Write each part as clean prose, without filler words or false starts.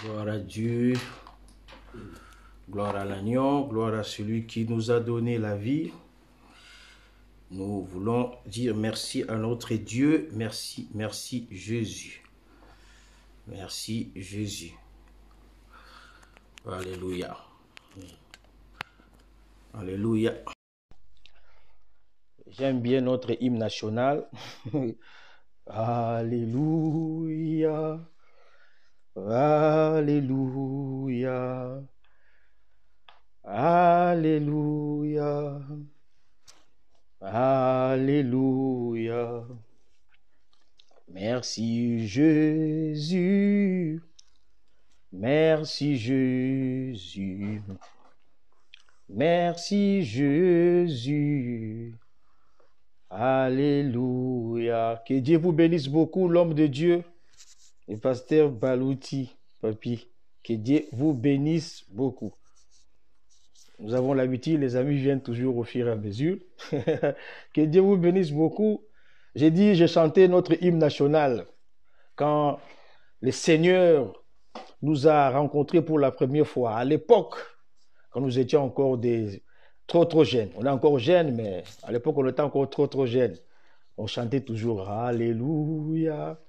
Gloire à Dieu, gloire à l'agneau, gloire à celui qui nous a donné la vie. Nous voulons dire merci à notre Dieu. Merci, merci Jésus. Merci Jésus. Alléluia. Alléluia. J'aime bien notre hymne national. Alléluia. Alléluia. Alléluia. Alléluia. Merci Jésus. Merci Jésus. Merci Jésus. Alléluia. Que Dieu vous bénisse beaucoup, l'homme de Dieu, le pasteur Balouti, Papi. Que Dieu vous bénisse beaucoup. Nous avons l'habitude, les amis viennent toujours au fur et à mesure. Que Dieu vous bénisse beaucoup. J'ai chanté notre hymne national quand le Seigneur nous a rencontrés pour la première fois. À l'époque, quand nous étions encore trop jeunes. On est encore jeunes, mais à l'époque, on était encore trop jeunes. On chantait toujours Alléluia.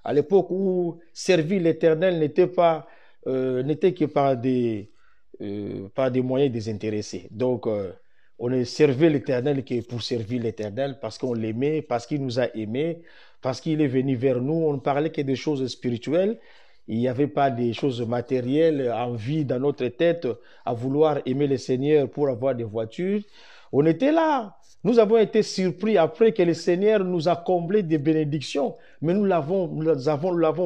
À l'époque où servir l'Éternel n'était que par des moyens désintéressés. Donc, on ne servait l'Éternel que pour servir l'Éternel, parce qu'on l'aimait, parce qu'il nous a aimés, parce qu'il est venu vers nous. On ne parlait que des choses spirituelles. Il n'y avait pas des choses matérielles en vie dans notre tête à vouloir aimer le Seigneur pour avoir des voitures. On était là. Nous avons été surpris après que le Seigneur nous a comblés de bénédictions, mais nous l'avons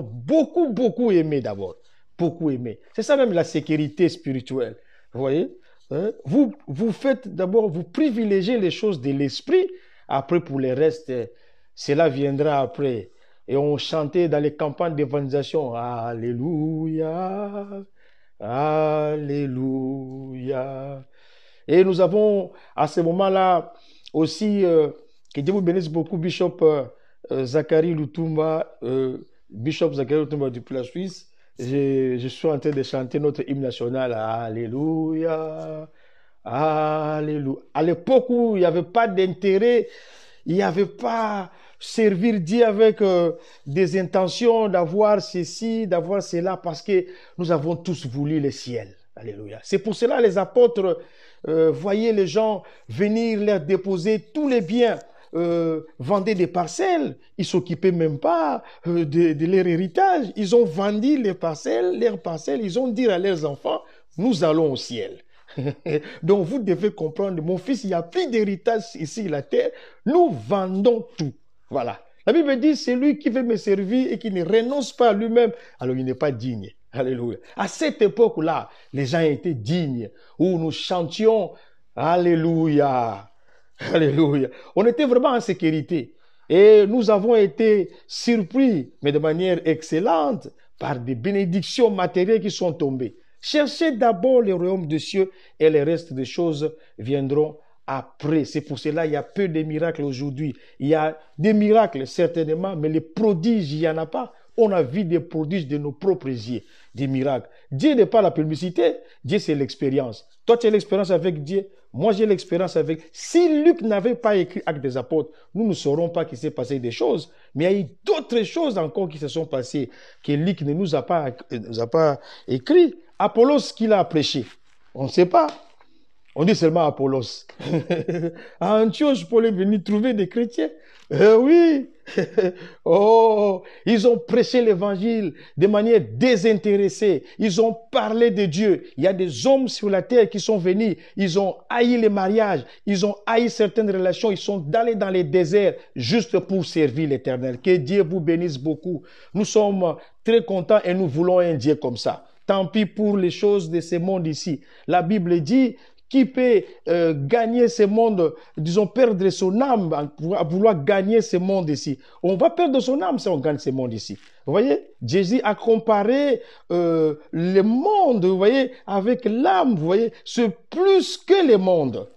beaucoup aimé d'abord. Beaucoup aimé. C'est ça même la sécurité spirituelle. Vous voyez? Vous faites d'abord, vous privilégiez les choses de l'esprit. Après, pour le reste, cela viendra après. Et on chantait dans les campagnes d'évangélisation. Alléluia. Alléluia. Et nous avons à ce moment-là aussi, que Dieu vous bénisse beaucoup, Bishop Zachary Lutumba, depuis la Suisse. Je suis en train de chanter notre hymne national. Alléluia. Alléluia. À l'époque où il n'y avait pas d'intérêt, il n'y avait pas servir Dieu avec des intentions d'avoir ceci, d'avoir cela, parce que nous avons tous voulu le ciel. Alléluia. C'est pour cela les apôtres voyaient les gens venir leur déposer tous les biens, vendaient des parcelles. Ils s'occupaient même pas de leur héritage. Ils ont vendu leurs parcelles. Ils ont dit à leurs enfants, nous allons au ciel. Donc vous devez comprendre, mon fils, il n'y a plus d'héritage ici sur la terre. Nous vendons tout. Voilà. La Bible dit, c'est lui qui veut me servir et qui ne renonce pas à lui-même, alors il n'est pas digne. Alléluia. À cette époque-là, les gens étaient dignes, où nous chantions Alléluia. Alléluia. On était vraiment en sécurité. Et nous avons été surpris, mais de manière excellente, par des bénédictions matérielles qui sont tombées. Cherchez d'abord le royaume des cieux et le reste des choses viendront après. C'est pour cela qu'il y a peu de miracles aujourd'hui. Il y a des miracles certainement, mais les prodiges, il n'y en a pas. On a vu des prodiges de nos propres yeux, des miracles. Dieu n'est pas la publicité, Dieu c'est l'expérience. Toi tu as l'expérience avec Dieu, moi j'ai l'expérience avec... Si Luc n'avait pas écrit Actes des apôtres, nous ne saurons pas qu'il s'est passé des choses. Mais il y a eu d'autres choses encore qui se sont passées que Luc ne nous a pas écrit. Apollos qu'il a prêché, on ne sait pas. On dit seulement Apollos. À Antioche, Paul est venu trouver des chrétiens. Oui. Oh, ils ont prêché l'évangile de manière désintéressée. Ils ont parlé de Dieu. Il y a des hommes sur la terre qui sont venus. Ils ont haï les mariages. Ils ont haï certaines relations. Ils sont allés dans les déserts juste pour servir l'Éternel. Que Dieu vous bénisse beaucoup. Nous sommes très contents et nous voulons un Dieu comme ça. Tant pis pour les choses de ce monde ici. La Bible dit, qui peut gagner ce monde, disons perdre son âme à vouloir gagner ce monde ici. On va perdre son âme si on gagne ce monde ici. Vous voyez, Jésus a comparé le monde, vous voyez, avec l'âme, vous voyez, c'est plus que le monde.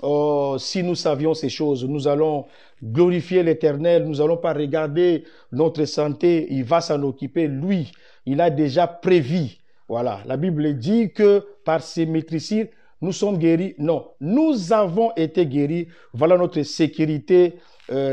Oh, si nous savions ces choses, nous allons glorifier l'Éternel, nous n'allons pas regarder notre santé, il va s'en occuper, lui, il a déjà prévu. Voilà, la Bible dit que par ces maîtricides, nous sommes guéris. Non, nous avons été guéris. Voilà notre sécurité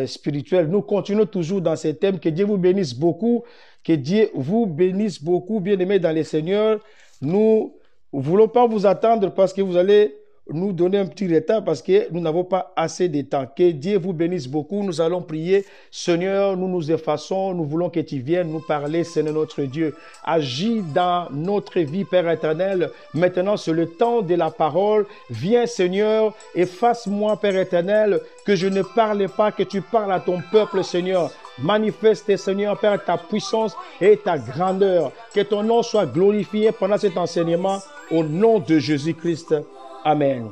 spirituelle. Nous continuons toujours dans ces thèmes. Que Dieu vous bénisse beaucoup. Que Dieu vous bénisse beaucoup, bien-aimés dans les Seigneurs. Nous ne voulons pas vous attendre parce que vous allez nous donner un petit retard parce que nous n'avons pas assez de temps. Que Dieu vous bénisse beaucoup. Nous allons prier. Seigneur, nous nous effaçons. Nous voulons que tu viennes nous parler, Seigneur notre Dieu. Agis dans notre vie, Père éternel. Maintenant, c'est le temps de la parole. Viens, Seigneur, efface-moi, Père éternel, que je ne parle pas, que tu parles à ton peuple, Seigneur. Manifeste, Seigneur, Père, ta puissance et ta grandeur. Que ton nom soit glorifié pendant cet enseignement au nom de Jésus-Christ. Amen.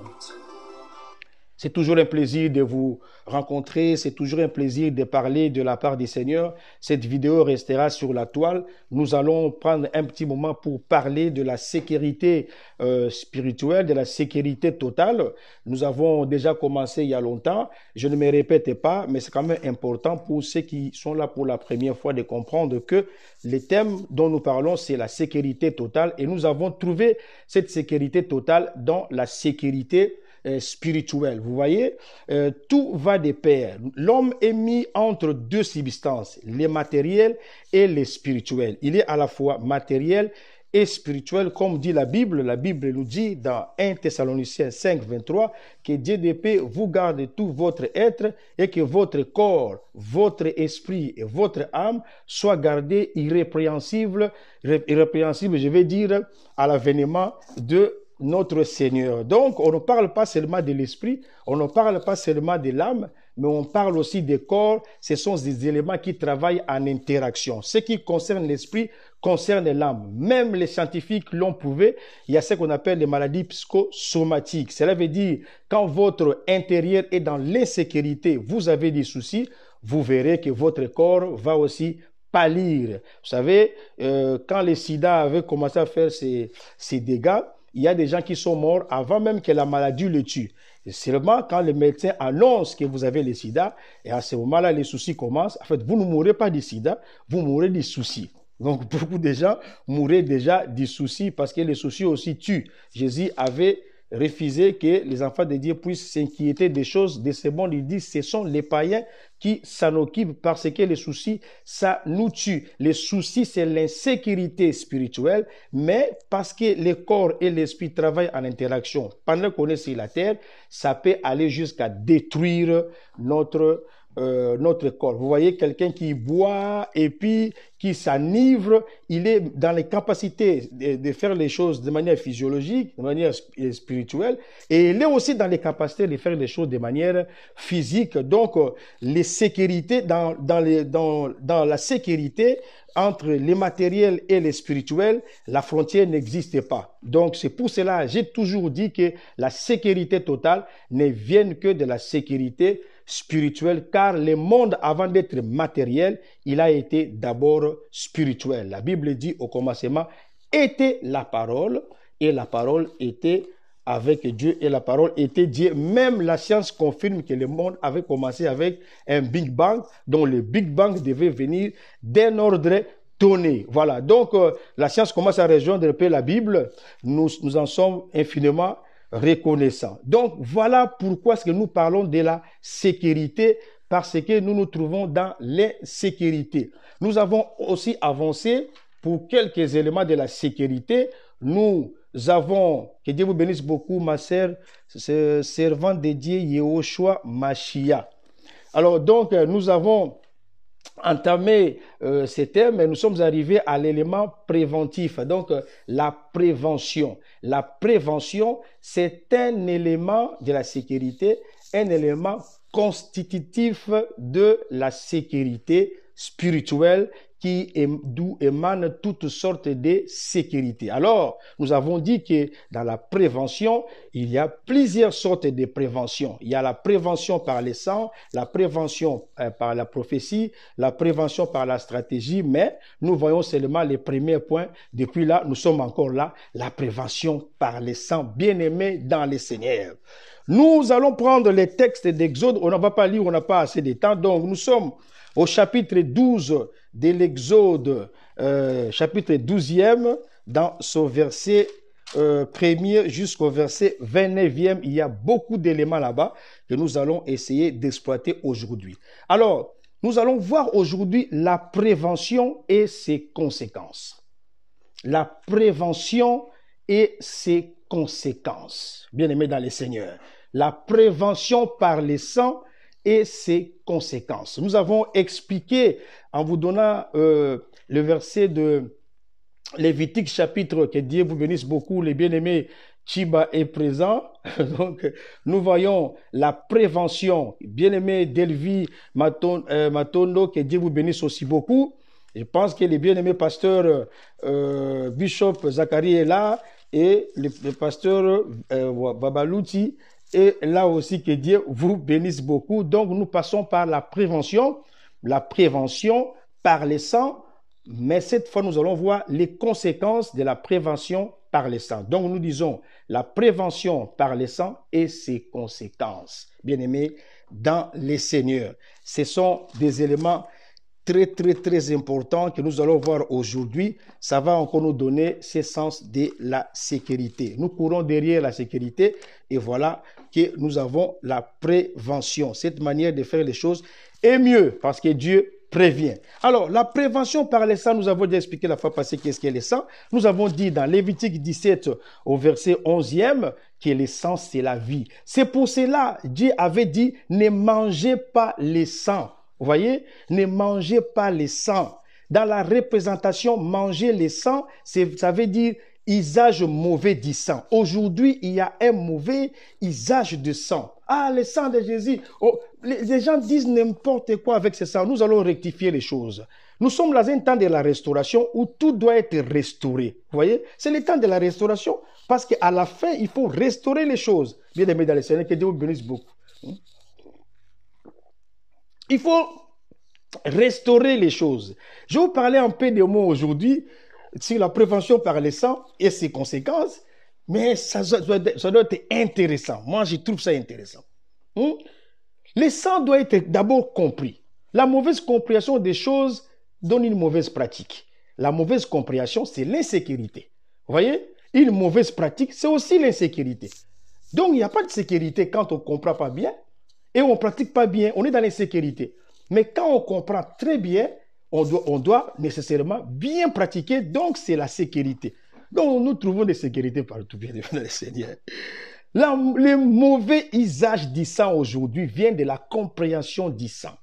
C'est toujours un plaisir de vous rencontrer, c'est toujours un plaisir de parler de la part du Seigneur. Cette vidéo restera sur la toile. Nous allons prendre un petit moment pour parler de la sécurité spirituelle, de la sécurité totale. Nous avons déjà commencé il y a longtemps. Je ne me répète pas, mais c'est quand même important pour ceux qui sont là pour la première fois de comprendre que le thème dont nous parlons, c'est la sécurité totale. Et nous avons trouvé cette sécurité totale dans la sécurité spirituelle. Vous voyez, tout va de pair. L'homme est mis entre deux substances, les matériels et les spirituels. Il est à la fois matériel et spirituel, comme dit la Bible. La Bible nous dit dans 1 Thessaloniciens 5, 23, que Dieu de paix vous garde tout votre être et que votre corps, votre esprit et votre âme soient gardés irrépréhensibles, je vais dire, à l'avènement de notre Seigneur. Donc, on ne parle pas seulement de l'esprit, on ne parle pas seulement de l'âme, mais on parle aussi des corps. Ce sont des éléments qui travaillent en interaction. Ce qui concerne l'esprit concerne l'âme. Même les scientifiques l'ont prouvé. Il y a ce qu'on appelle les maladies psychosomatiques. Cela veut dire, quand votre intérieur est dans l'insécurité, vous avez des soucis, vous verrez que votre corps va aussi pâlir. Vous savez, quand le sida avait commencé à faire ses dégâts, il y a des gens qui sont morts avant même que la maladie le tue. Et seulement quand le médecin annonce que vous avez le sida, et à ce moment-là, les soucis commencent. En fait, vous ne mourrez pas du sida, vous mourrez des soucis. Donc, beaucoup de gens mouraient déjà des soucis parce que les soucis aussi tuent. Jésus avait refusé que les enfants de Dieu puissent s'inquiéter des choses de ce monde. Il dit, ce sont les païens qui s'en occupent parce que les soucis, ça nous tue. Les soucis, c'est l'insécurité spirituelle, mais parce que le corps et l'esprit travaillent en interaction. Pendant qu'on est sur la terre, ça peut aller jusqu'à détruire notre corps. Vous voyez quelqu'un qui boit et puis qui s'enivre, il est dans les capacités de faire les choses de manière physiologique, de manière spirituelle, et il est aussi dans les capacités de faire les choses de manière physique. Donc, les sécurités dans la sécurité entre les matériels et les spirituels, la frontière n'existe pas. Donc, c'est pour cela, j'ai toujours dit que la sécurité totale ne vient que de la sécurité spirituelle, car le monde, avant d'être matériel, il a été d'abord spirituel. La Bible dit au commencement était la parole, et la parole était avec Dieu, et la parole était Dieu. Même la science confirme que le monde avait commencé avec un Big Bang, dont le Big Bang devait venir d'un ordre donné. Voilà, donc la science commence à rejoindre un peu la Bible. Nous en sommes infiniment reconnaissants. Donc voilà pourquoi est-ce que nous parlons de la sécurité, parce que nous nous trouvons dans l'insécurité. Nous avons aussi avancé pour quelques éléments de la sécurité. Nous avons, que Dieu vous bénisse beaucoup, ma sœur, servant de Dieu, Yehoshua Mashiach. Alors donc, nous avons entamé ce thème et nous sommes arrivés à l'élément préventif. Donc, la prévention. La prévention, c'est un élément de la sécurité, un élément constitutif de la sécurité spirituelle d'où émanent toutes sortes de sécurités. Alors, nous avons dit que dans la prévention, il y a plusieurs sortes de prévention. Il y a la prévention par les sangs, la prévention par la prophétie, la prévention par la stratégie, mais nous voyons seulement les premiers points. Depuis là, nous sommes encore là, la prévention par les sangs, bien-aimés dans les Seigneurs. Nous allons prendre les textes d'Exode. On ne va pas lire, on n'a pas assez de temps. Donc, nous sommes au chapitre 12 de l'Exode, chapitre 12e, dans ce verset premier jusqu'au verset 29e. Il y a beaucoup d'éléments là-bas que nous allons essayer d'exploiter aujourd'hui. Alors, nous allons voir aujourd'hui la prévention et ses conséquences. La prévention et ses conséquences. Bien-aimés dans le Seigneur. La prévention par les sangs et ses conséquences. Nous avons expliqué en vous donnant le verset de Lévitique chapitre, que Dieu vous bénisse beaucoup, les bien-aimés, Chiba est présent. Donc, nous voyons la prévention. Bien-aimé Delvi Matondo, que Dieu vous bénisse aussi beaucoup. Je pense que les bien-aimés pasteurs Bishop Zachary est là et le pasteur Babalouti est là aussi, que Dieu vous bénisse beaucoup. Donc, nous passons par la prévention par les sangs. Mais cette fois, nous allons voir les conséquences de la prévention par les sangs. Donc, nous disons la prévention par les sangs et ses conséquences. Bien-aimés, dans les Seigneurs. Ce sont des éléments très importants que nous allons voir aujourd'hui. Ça va encore nous donner ce sens de la sécurité. Nous courons derrière la sécurité et voilà que nous avons la prévention. Cette manière de faire les choses est mieux parce que Dieu prévient. Alors, la prévention par les sangs, nous avons déjà expliqué la fois passée qu'est-ce qu'est les sangs. Nous avons dit dans Lévitique 17 au verset 11e que les sangs, c'est la vie. C'est pour cela, Dieu avait dit, ne mangez pas les sangs. Vous voyez, ne mangez pas les sangs. Dans la représentation, manger les sangs, ça veut dire usage mauvais du sang. Aujourd'hui, il y a un mauvais usage de sang. Ah, le sang de Jésus. Oh, les gens disent n'importe quoi avec ce sang. Nous allons rectifier les choses. Nous sommes dans un temps de la restauration où tout doit être restauré. Vous voyez, c'est le temps de la restauration parce qu'à la fin, il faut restaurer les choses. Bien aimé dans le Seigneur, que Dieu vous bénisse beaucoup. Il faut restaurer les choses. Je vais vous parler un peu de mots aujourd'hui sur la prévention par les sangs et ses conséquences, mais ça doit être intéressant. Moi, je trouve ça intéressant. Les sangs doivent être d'abord compris. La mauvaise compréhension des choses donne une mauvaise pratique. La mauvaise compréhension, c'est l'insécurité. Vous voyez? Une mauvaise pratique, c'est aussi l'insécurité. Donc, il n'y a pas de sécurité quand on ne comprend pas bien et on ne pratique pas bien. On est dans l'insécurité. Mais quand on comprend très bien, on doit nécessairement bien pratiquer. Donc, c'est la sécurité. Donc, nous trouvons des sécurités partout, bien dans le Seigneur. Le mauvais usage du sang aujourd'hui vient de la compréhension du sang.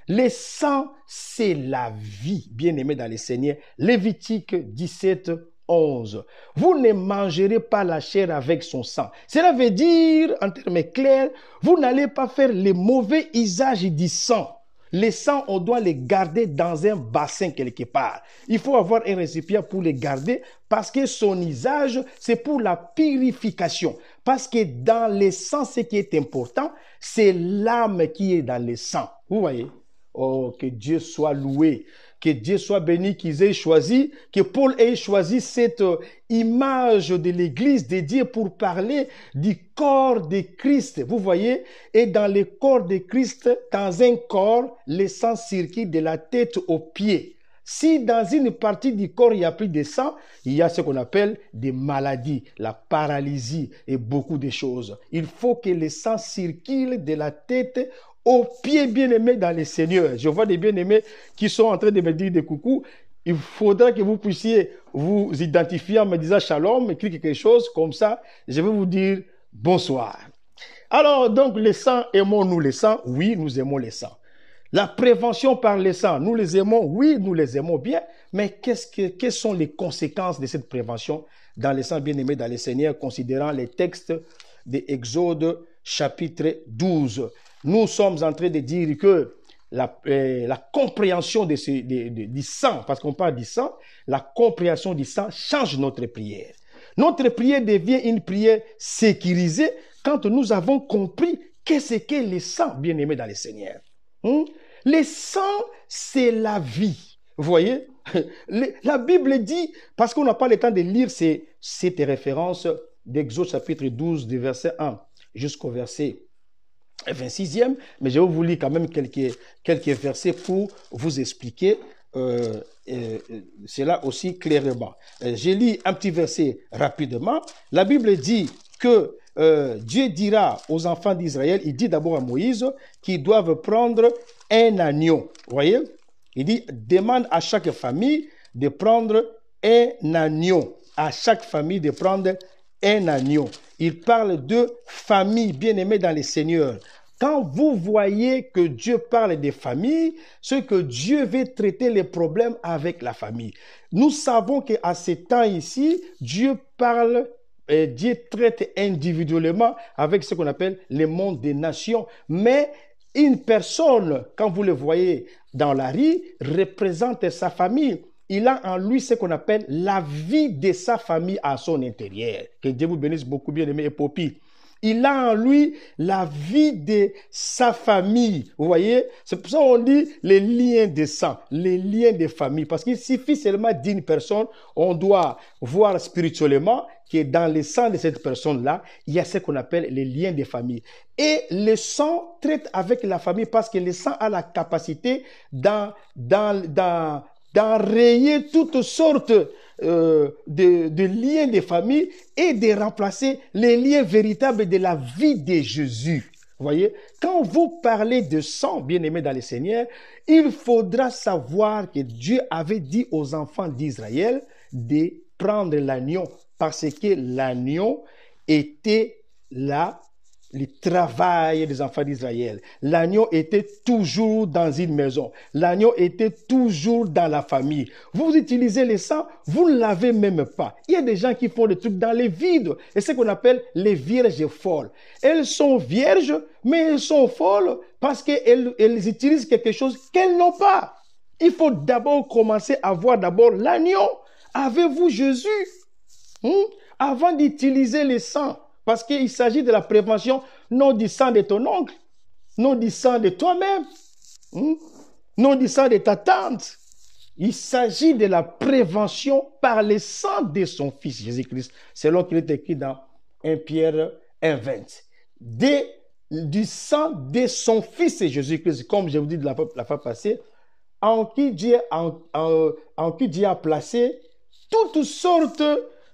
Le sang, c'est la vie, bien aimé dans le Seigneur. Lévitique 17, 11. Vous ne mangerez pas la chair avec son sang. Cela veut dire, en termes clairs, vous n'allez pas faire le mauvais usage du sang. Les sangs, on doit les garder dans un bassin quelque part. Il faut avoir un récipient pour les garder parce que son usage, c'est pour la purification. Parce que dans les sangs, ce qui est important, c'est l'âme qui est dans les sangs. Vous voyez? Oh, que Dieu soit loué. Que Dieu soit béni qu'ils aient choisi, que Paul ait choisi cette image de l'église dédiée pour parler du corps de Christ. Vous voyez, et dans le corps de Christ, dans un corps, le sang circule de la tête aux pieds. Si dans une partie du corps, il n'y a plus de sang, il y a ce qu'on appelle des maladies, la paralysie et beaucoup de choses. Il faut que le sang circule de la tête aux pieds, bien-aimés dans le Seigneur. Je vois des bien-aimés qui sont en train de me dire des coucous. Il faudra que vous puissiez vous identifier en me disant shalom, écrire quelque chose comme ça. Je vais vous dire bonsoir. Alors, donc, les sangs, aimons-nous les sangs? Oui, nous aimons les sangs. La prévention par les sangs, nous les aimons? Oui, nous les aimons bien. Mais quelles sont les conséquences de cette prévention dans les sangs, bien-aimés dans le Seigneur, considérant les textes d'Exode chapitre 12? Nous sommes en train de dire que la compréhension du sang, parce qu'on parle du sang, la compréhension du sang change notre prière. Notre prière devient une prière sécurisée quand nous avons compris qu'est-ce qu'est le sang, bien-aimé dans le Seigneur. Le sang, c'est la vie. Vous voyez? La Bible dit, parce qu'on n'a pas le temps de lire cette référence d'Exode chapitre 12, du verset 1 jusqu'au verset 26e, mais je vais vous lire quand même quelques versets pour vous expliquer cela aussi clairement. J'ai lu un petit verset rapidement. La Bible dit que Dieu dira aux enfants d'Israël, il dit d'abord à Moïse qu'ils doivent prendre un agneau. Vous voyez? Il dit, demande à chaque famille de prendre un agneau. À chaque famille de prendre un agneau. Il parle de famille bien-aimée dans les seigneurs. Quand vous voyez que Dieu parle des familles, c'est que Dieu veut traiter les problèmes avec la famille. Nous savons qu'à ce temps ici, Dieu parle, Dieu traite individuellement avec ce qu'on appelle le monde des nations. Mais une personne, quand vous le voyez dans la rue, représente sa famille. Il a en lui ce qu'on appelle la vie de sa famille à son intérieur. Que Dieu vous bénisse beaucoup, bien-aimé Poppy. Il a en lui la vie de sa famille. Vous voyez? C'est pour ça qu'on dit les liens de sang, les liens de famille. Parce qu'il suffit seulement d'une personne, on doit voir spirituellement que dans le sang de cette personne-là, il y a ce qu'on appelle les liens de famille. Et le sang traite avec la famille parce que le sang a la capacité d'enrayer toutes sortes de liens de famille et de remplacer les liens véritables de la vie de Jésus. Vous voyez, quand vous parlez de sang, bien-aimé dans le Seigneur, il faudra savoir que Dieu avait dit aux enfants d'Israël de prendre l'agneau parce que l'agneau était là. Le travail des enfants d'Israël. L'agneau était toujours dans une maison. L'agneau était toujours dans la famille. Vous utilisez le sang, vous ne l'avez même pas. Il y a des gens qui font des trucs dans les vides. Et c'est ce qu'on appelle les vierges folles. Elles sont vierges, mais elles sont folles parce qu'elles utilisent quelque chose qu'elles n'ont pas. Il faut d'abord commencer à voir d'abord l'agneau. Avez-vous Jésus? Avant d'utiliser le sang. Parce qu'il s'agit de la prévention, non du sang de ton oncle, non du sang de toi-même, non du sang de ta tante. Il s'agit de la prévention par le sang de son Fils Jésus-Christ, selon qu'il est écrit dans 1 Pierre 1,20. Du sang de son Fils Jésus-Christ, comme je vous dis de la fois passée, en qui Dieu a placé toutes sortes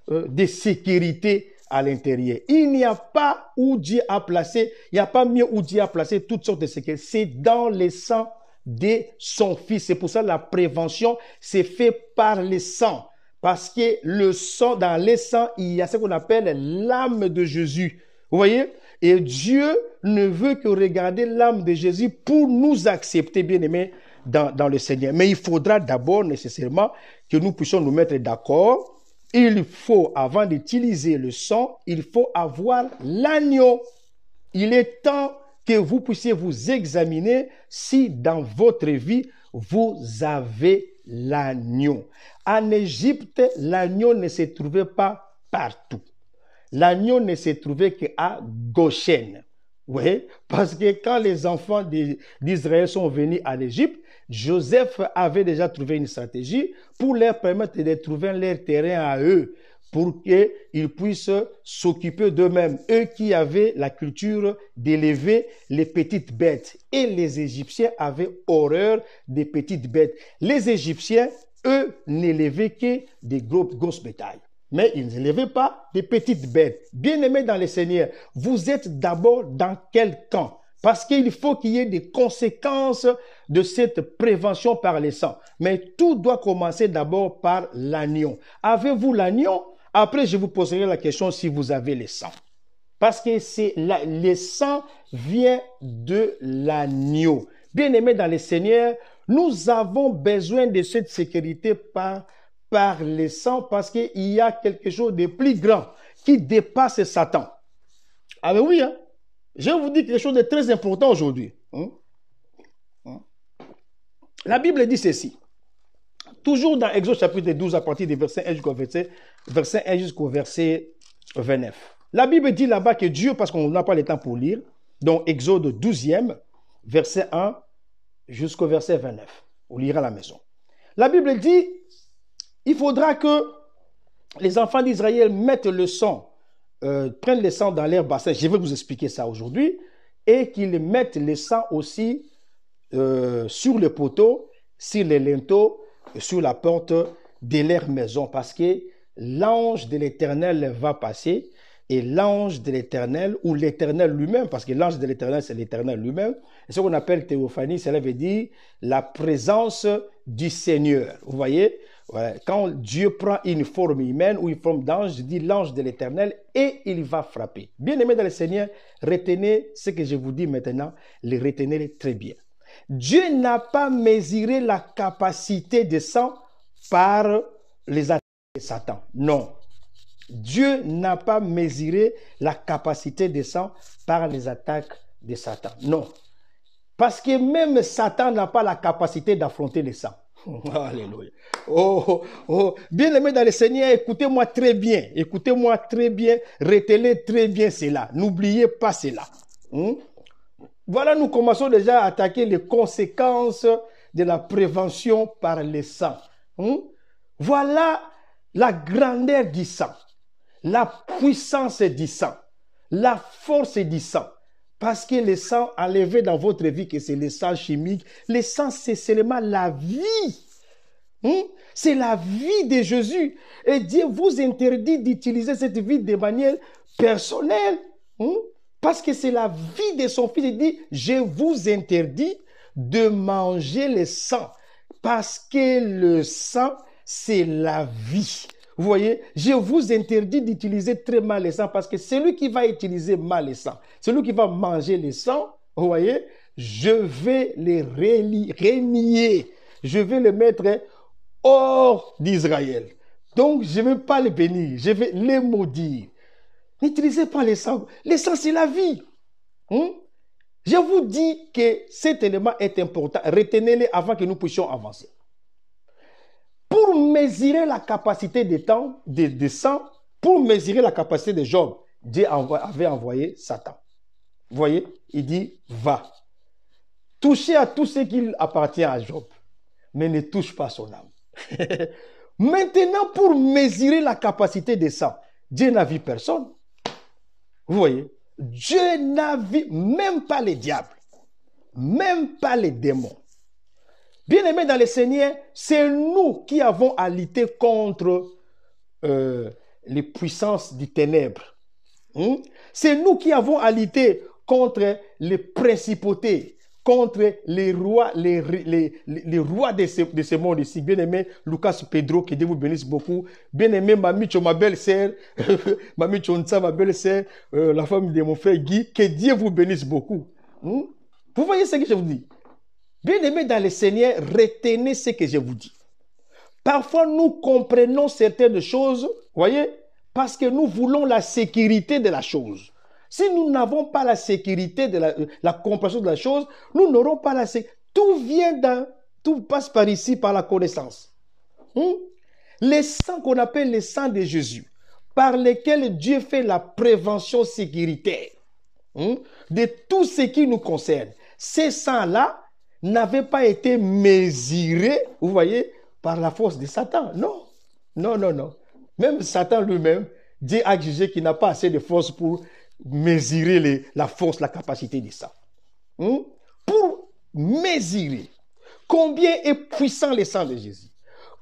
de sécurité à l'intérieur. Il n'y a pas où Dieu a placé, il n'y a pas mieux où Dieu a placé toutes sortes de sécurité. C'est dans le sang de son Fils. C'est pour ça que la prévention s'est faite par le sang. Parce que le sang, dans le sang, il y a ce qu'on appelle l'âme de Jésus. Vous voyez? Et Dieu ne veut que regarder l'âme de Jésus pour nous accepter, bien-aimés, dans le Seigneur. Mais il faudra d'abord nécessairement que nous puissions nous mettre d'accord. Il faut, avant d'utiliser le sang, il faut avoir l'agneau. Il est temps que vous puissiez vous examiner si dans votre vie, vous avez l'agneau. En Égypte, l'agneau ne se trouvait pas partout. L'agneau ne se trouvait qu'à Goshen. Oui, parce que quand les enfants d'Israël sont venus à l'Égypte, Joseph avait déjà trouvé une stratégie pour leur permettre de trouver leur terrain à eux, pour qu'ils puissent s'occuper d'eux-mêmes. Eux qui avaient la culture d'élever les petites bêtes. Et les Égyptiens avaient horreur des petites bêtes. Les Égyptiens, eux, n'élevaient que des grosses bétails. Mais ils n'élevaient pas des petites bêtes. Bien-aimés dans le Seigneur, vous êtes d'abord dans quel camp? Parce qu'il faut qu'il y ait des conséquences de cette prévention par le sang. Mais tout doit commencer d'abord par l'agneau. Avez-vous l'agneau? Après, je vous poserai la question si vous avez le sang. Parce que le sang vient de l'agneau. Bien-aimés dans le Seigneur, nous avons besoin de cette sécurité par le sang parce qu'il y a quelque chose de plus grand qui dépasse Satan. Ah ben oui, hein? Je vais vous dire quelque chose de très important aujourd'hui. La Bible dit ceci. Toujours dans Exode chapitre 12 à partir du verset 1 jusqu'au verset 29. La Bible dit là-bas que Dieu, parce qu'on n'a pas le temps pour lire, donc Exode 12e, verset 1 jusqu'au verset 29. On lira à la maison. La Bible dit, il faudra que les enfants d'Israël mettent le sang, prennent le sang dans leur bassin. Je vais vous expliquer ça aujourd'hui. Et qu'ils mettent le sang aussi sur le poteau, sur les linteaux, sur la porte de leur maison, parce que l'ange de l'Éternel va passer, et l'ange de l'Éternel, ou l'Éternel lui-même, parce que l'ange de l'Éternel, c'est l'Éternel lui-même, et ce qu'on appelle théophanie, cela veut dire la présence du Seigneur. Vous voyez, quand Dieu prend une forme humaine ou une forme d'ange, je dis l'ange de l'Éternel, et il va frapper. Bien-aimés dans le Seigneur, retenez ce que je vous dis maintenant, les retenez très bien. Dieu n'a pas mesuré la capacité de sang par les attaques de Satan. Non. Dieu n'a pas mesuré la capacité de sang par les attaques de Satan. Non. Parce que même Satan n'a pas la capacité d'affronter le sang. Alléluia. Oh, oh. Bien-aimés dans le Seigneur, écoutez-moi très bien. Écoutez-moi très bien. Retenez très bien cela. N'oubliez pas cela. Voilà, nous commençons déjà à attaquer les conséquences de la prévention par le sang. Voilà la grandeur du sang, la puissance du sang, la force du sang. Parce que le sang enlevé dans votre vie, que c'est le sang chimique, le sang c'est seulement la vie. C'est la vie de Jésus. Et Dieu vous interdit d'utiliser cette vie de manière personnelle. Parce que c'est la vie de son fils. Il dit, je vous interdis de manger le sang. Parce que le sang, c'est la vie. Vous voyez, je vous interdis d'utiliser très mal le sang, parce que celui qui va utiliser mal le sang, celui qui va manger le sang, vous voyez, je vais le renier. Je vais le mettre hors d'Israël. Donc, je ne vais pas le bénir, je vais le maudire. N'utilisez pas le sang. Le sang, c'est la vie. Je vous dis que cet élément est important. Retenez-le avant que nous puissions avancer. Pour mesurer la capacité de sang, pour mesurer la capacité de Job, Dieu avait envoyé Satan. Vous voyez, il dit, va. Touchez à tout ce qui appartient à Job, mais ne touche pas son âme. Maintenant, pour mesurer la capacité de sang, Dieu n'a vu personne. Vous voyez, Dieu n'a vu même pas les diables, même pas les démons. Bien-aimés dans le Seigneur, c'est nous qui avons à lutter contre les puissances du ténèbre. C'est nous qui avons à lutter contre les principautés, contre les rois, les rois de ce monde ici. Bien-aimé Lucas Pedro, que Dieu vous bénisse beaucoup. Bien-aimé Mamicho, ma belle-sœur, Mamicho Nsa, ma belle-sœur, la femme de mon frère Guy, que Dieu vous bénisse beaucoup. Vous voyez ce que je vous dis? Bien-aimés dans le Seigneur, retenez ce que je vous dis. Parfois, nous comprenons certaines choses, voyez, parce que nous voulons la sécurité de la chose. Si nous n'avons pas la sécurité de la compréhension de la chose, nous n'aurons pas la sécurité. Tout passe par ici, par la connaissance. Les sangs qu'on appelle les sangs de Jésus, par lesquels Dieu fait la prévention sécuritaire de tout ce qui nous concerne. Ces sangs-là n'avaient pas été mesurés, vous voyez, par la force de Satan. Non, non, non, non. Même Satan lui-même, Dieu a jugé qu'il n'a pas assez de force pour mesurer la force, la capacité de ça. Pour mesurer combien est puissant le sang de Jésus,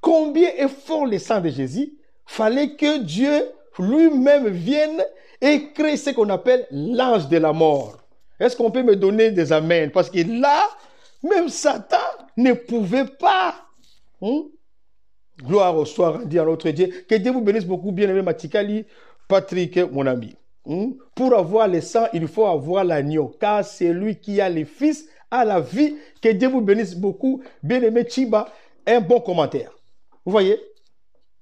combien est fort le sang de Jésus, fallait que Dieu lui-même vienne et crée ce qu'on appelle l'ange de la mort. Est-ce qu'on peut me donner des amens? Parce que là, même Satan ne pouvait pas. Gloire au soir rendu à notre Dieu. Que Dieu vous bénisse beaucoup, bien-aimé Matikali, Patrick, mon ami. Pour avoir le sang, il faut avoir l'agneau, car c'est lui qui a les fils à la vie. Que Dieu vous bénisse beaucoup, bien-aimé Chiba. Un bon commentaire. Vous voyez?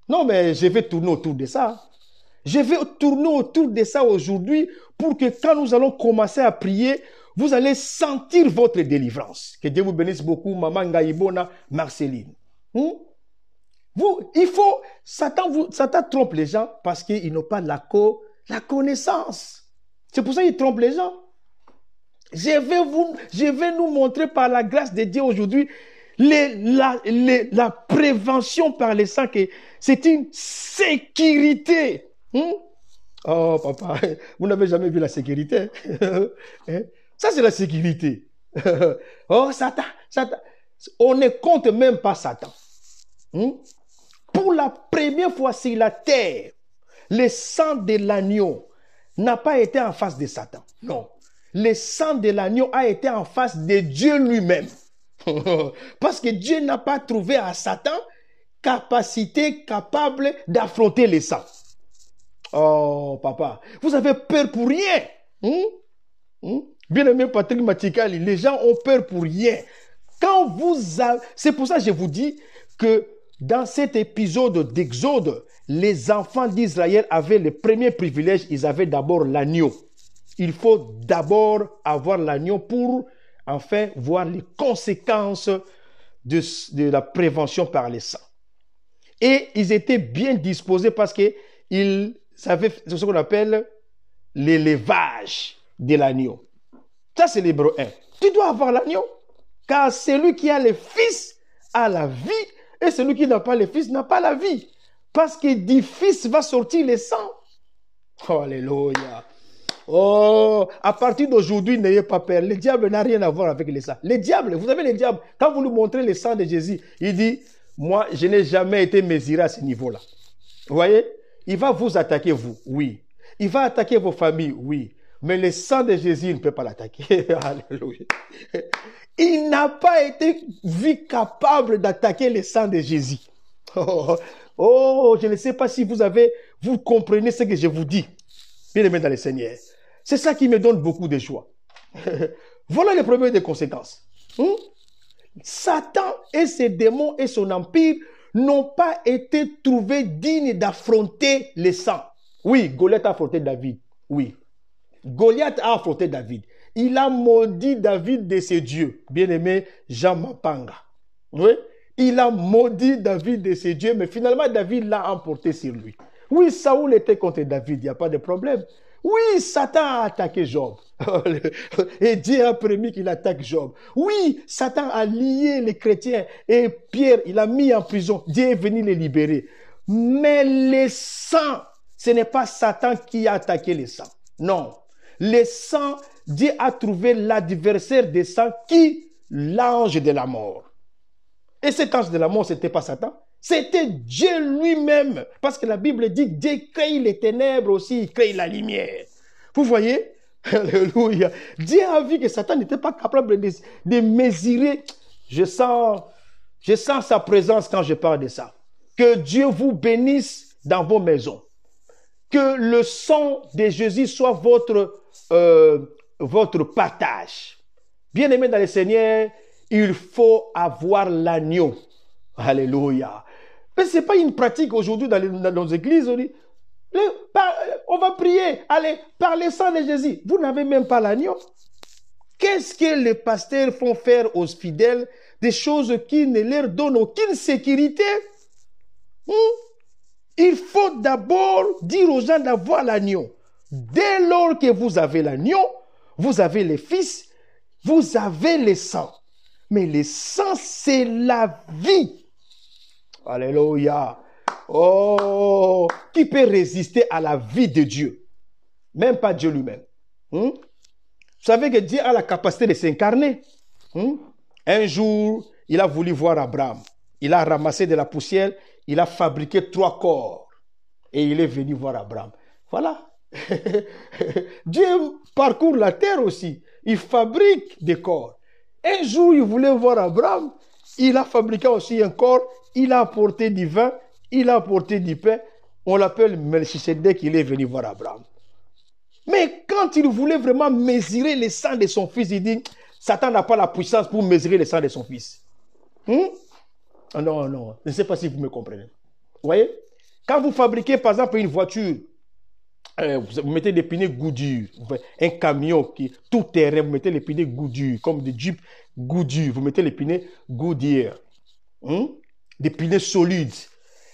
Non, mais je vais tourner autour de ça. Je vais tourner autour de ça aujourd'hui pour que quand nous allons commencer à prier, vous allez sentir votre délivrance. Que Dieu vous bénisse beaucoup, Maman Ngaïbona, Marceline. Satan trompe les gens parce qu'ils n'ont pas la connaissance. C'est pour ça qu'il trompe les gens. Je vais nous montrer par la grâce de Dieu aujourd'hui la prévention par le sang, que c'est une sécurité. Oh papa, vous n'avez jamais vu la sécurité. Ça c'est la sécurité. Oh Satan. On ne compte même pas Satan. Hmm? Pour la première fois sur la terre, le sang de l'agneau n'a pas été en face de Satan. Non. Le sang de l'agneau a été en face de Dieu lui-même. Parce que Dieu n'a pas trouvé à Satan capacité capable d'affronter le sang. Oh, papa, vous avez peur pour rien. Bien-aimé Patrick Matikali, les gens ont peur pour rien. Quand vous avez... C'est pour ça que je vous dis que dans cet épisode d'Exode, les enfants d'Israël avaient le premier privilège, ils avaient d'abord l'agneau. Il faut d'abord avoir l'agneau pour enfin voir les conséquences de la prévention par les sang. Et ils étaient bien disposés parce qu'ils avaient ce qu'on appelle l'élevage de l'agneau. Ça, c'est l'hébreu 1. Tu dois avoir l'agneau, car celui qui a le fils a la vie, et celui qui n'a pas le fils n'a pas la vie. Parce que du fils va sortir le sang. Oh, alléluia. Oh, à partir d'aujourd'hui, n'ayez pas peur. Le diable n'a rien à voir avec le sang. Le diable, vous savez, le diable, quand vous lui montrez le sang de Jésus, il dit, moi, je n'ai jamais été mesuré à ce niveau-là. Vous voyez? Il va vous attaquer, vous, oui. Il va attaquer vos familles, oui. Mais le sang de Jésus, il ne peut pas l'attaquer. Alléluia. Il n'a pas été vu capable d'attaquer le sang de Jésus. Oh, je ne sais pas si vous comprenez ce que je vous dis. Bien-aimés dans le Seigneur. C'est ça qui me donne beaucoup de joie. Voilà les premières des conséquences. Satan et ses démons et son empire n'ont pas été trouvés dignes d'affronter le sang. Oui, Goliath a affronté David. Oui. Goliath a affronté David. Il a maudit David de ses dieux. Bien-aimé Jean Mapanga. Oui. Il a maudit David de ses dieux, mais finalement David l'a emporté sur lui. Oui, Saoul était contre David, il n'y a pas de problème. Oui, Satan a attaqué Job. Et Dieu a permis qu'il attaque Job. Oui, Satan a lié les chrétiens. Et Pierre, il a mis en prison. Dieu est venu les libérer. Mais le sang, ce n'est pas Satan qui a attaqué le sang. Non. Le sang, Dieu a trouvé l'adversaire des sangs qui? L'ange de la mort. Et cet ange de la mort, ce n'était pas Satan. C'était Dieu lui-même. Parce que la Bible dit que Dieu crée les ténèbres aussi, il crée la lumière. Vous voyez? Alléluia. Dieu a vu que Satan n'était pas capable de mesurer. Je sens sa présence quand je parle de ça. Que Dieu vous bénisse dans vos maisons. Que le sang de Jésus soit votre partage. Bien-aimés dans le Seigneur, il faut avoir l'agneau. Alléluia. Mais ce n'est pas une pratique aujourd'hui dans nos églises. On va prier. Allez, par le sang de Jésus. Vous n'avez même pas l'agneau. Qu'est-ce que les pasteurs font faire aux fidèles? Des choses qui ne leur donnent aucune sécurité. Il faut d'abord dire aux gens d'avoir l'agneau. Dès lors que vous avez l'agneau, vous avez les fils, vous avez le sang. Mais le sang, c'est la vie. Alléluia. Oh, qui peut résister à la vie de Dieu? Même pas Dieu lui-même. Vous savez que Dieu a la capacité de s'incarner. Un jour, il a voulu voir Abraham. Il a ramassé de la poussière, il a fabriqué 3 corps. Et il est venu voir Abraham. Voilà. Dieu parcourt la terre aussi. Il fabrique des corps. Un jour, il voulait voir Abraham. Il a fabriqué aussi un corps. Il a apporté du vin. Il a apporté du pain. On l'appelle Melchisedec. Il est venu voir Abraham. Mais quand il voulait vraiment mesurer le sang de son fils, il dit, Satan n'a pas la puissance pour mesurer le sang de son fils. Non, non. Je ne sais pas si vous me comprenez. Vous voyez? Quand vous fabriquez, par exemple, une voiture, vous mettez des pneus Goodyear, un camion qui tout terrain, vous mettez les pneus Goodyear, comme des Jeep Goodyear, vous mettez les pneus Goodyear, des pneus solides.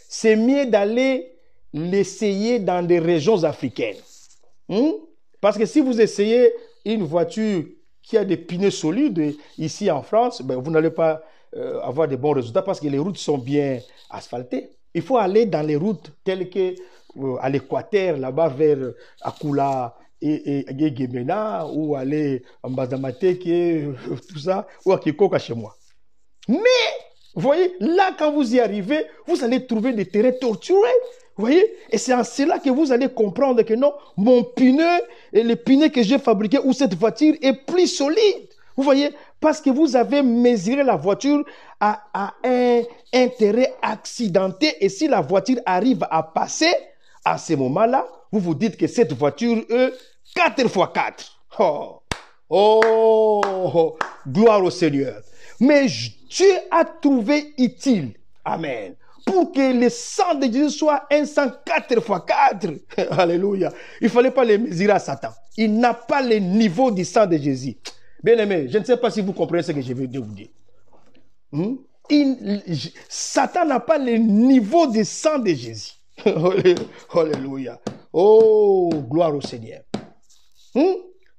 C'est mieux d'aller l'essayer dans des régions africaines. Parce que si vous essayez une voiture qui a des pneus solides ici en France, ben, vous n'allez pas avoir de bons résultats parce que les routes sont bien asphaltées. Il faut aller dans les routes telles que à l'Équateur, là-bas vers Akula et Gemena, ou aller en Bazamateke, tout ça, ou à Kikoka chez moi. Mais Vous voyez, là, quand vous y arrivez, vous allez trouver des terrains torturés. Vous voyez, et c'est en cela que vous allez comprendre que non, mon pneu et le pneu que j'ai fabriqué ou cette voiture est plus solide. Vous voyez, parce que vous avez mesuré la voiture à un terrain accidenté et si la voiture arrive à passer, à ce moment-là, vous vous dites que cette voiture est 4x4. Oh, gloire au Seigneur. Mais Dieu a trouvé utile, amen, pour que le sang de Jésus soit un sang 4x4. Alléluia. Il ne fallait pas le mesurer à Satan. Il n'a pas le niveau du sang de Jésus. Bien aimé, je ne sais pas si vous comprenez ce que je veux vous dire. Satan n'a pas le niveau du sang de Jésus. Alléluia. Oh, gloire au Seigneur.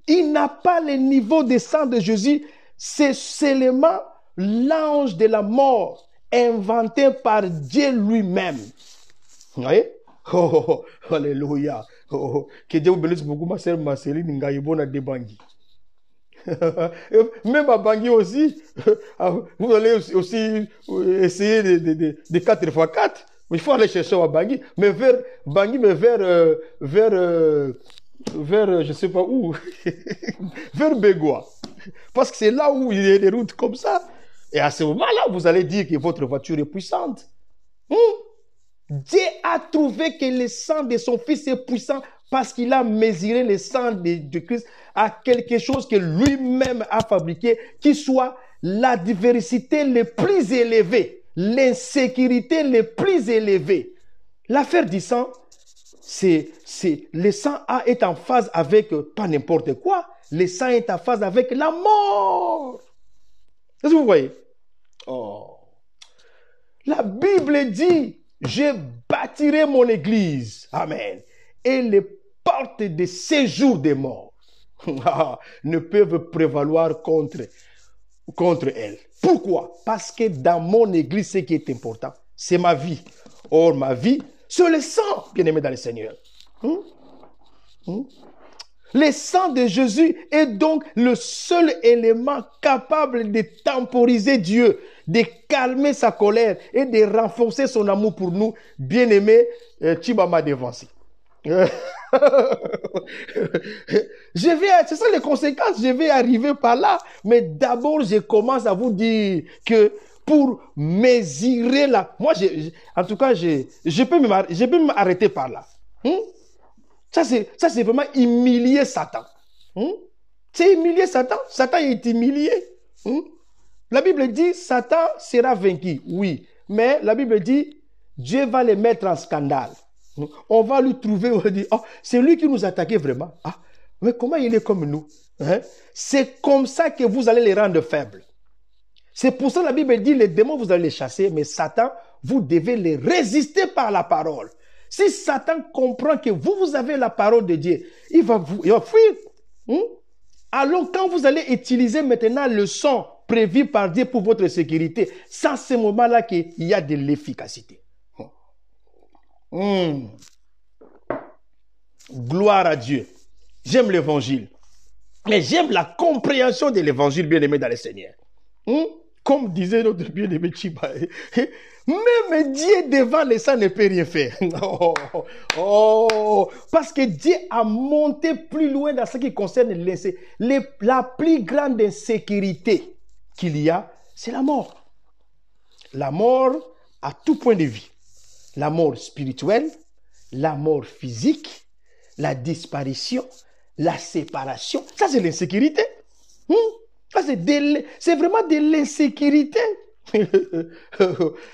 Il n'a pas le niveau du sang de Jésus. C'est seulement l'ange de la mort inventé par Dieu lui-même. Vous voyez? Oh, alléluia. Oh, que Dieu vous bénisse beaucoup, ma sœur Marceline Ngayibona de Bangui. Même à Bangui aussi, vous allez aussi essayer de 4x4. Il faut aller chercher à Bangui, mais vers Bangui, mais vers je ne sais pas où, vers Bégoua. Parce que c'est là où il y a des routes comme ça. Et à ce moment-là, vous allez dire que votre voiture est puissante. Dieu a trouvé que le sang de son fils est puissant parce qu'il a mesuré le sang de Christ à quelque chose que lui-même a fabriqué, qui soit la diversité la plus élevée, l'insécurité la plus élevée. L'affaire du sang, le sang est en phase avec pas n'importe quoi. Le sang est en phase avec la mort. Est-ce que vous voyez? Oh. La Bible dit, je bâtirai mon église. Amen. Et les portes de séjour des morts ne peuvent prévaloir contre elle. Pourquoi? Parce que dans mon église, ce qui est important, c'est ma vie. Or, ma vie, c'est le sang, bien-aimé dans le Seigneur. Le sang de Jésus est donc le seul élément capable de temporiser Dieu, de calmer sa colère et de renforcer son amour pour nous. Bien-aimé, tu m'as devancé. C'est ça les conséquences, je vais arriver par là. Mais d'abord, je commence à vous dire que pour mesurer la... Moi, en tout cas, je peux m'arrêter par là. Ça, c'est vraiment humilier Satan. C'est humilier Satan. Satan est humilié. La Bible dit, Satan sera vaincu. Oui. Mais la Bible dit, Dieu va le mettre en scandale. On va lui trouver, on va dire, oh, c'est lui qui nous attaquait vraiment. Ah, mais comment il est comme nous? C'est comme ça que vous allez les rendre faibles. C'est pour ça que la Bible dit, les démons, vous allez les chasser, mais Satan, vous devez les résister par la parole. Si Satan comprend que vous avez la parole de Dieu, il va fuir. Alors, quand vous allez utiliser maintenant le sang prévu par Dieu pour votre sécurité, c'est à ce moment-là qu'il y a de l'efficacité. Gloire à Dieu. J'aime l'évangile. Mais j'aime la compréhension de l'évangile, bien-aimé dans le Seigneur. Comme disait notre bien-aimé Chiba, même Dieu devant les sangs ne peut rien faire. Parce que Dieu a monté plus loin dans ce qui concerne la plus grande insécurité qu'il y a, c'est la mort. La mort à tout point de vue. La mort spirituelle, la mort physique, la disparition, la séparation. Ça, c'est l'insécurité. Ça, c'est vraiment de l'insécurité.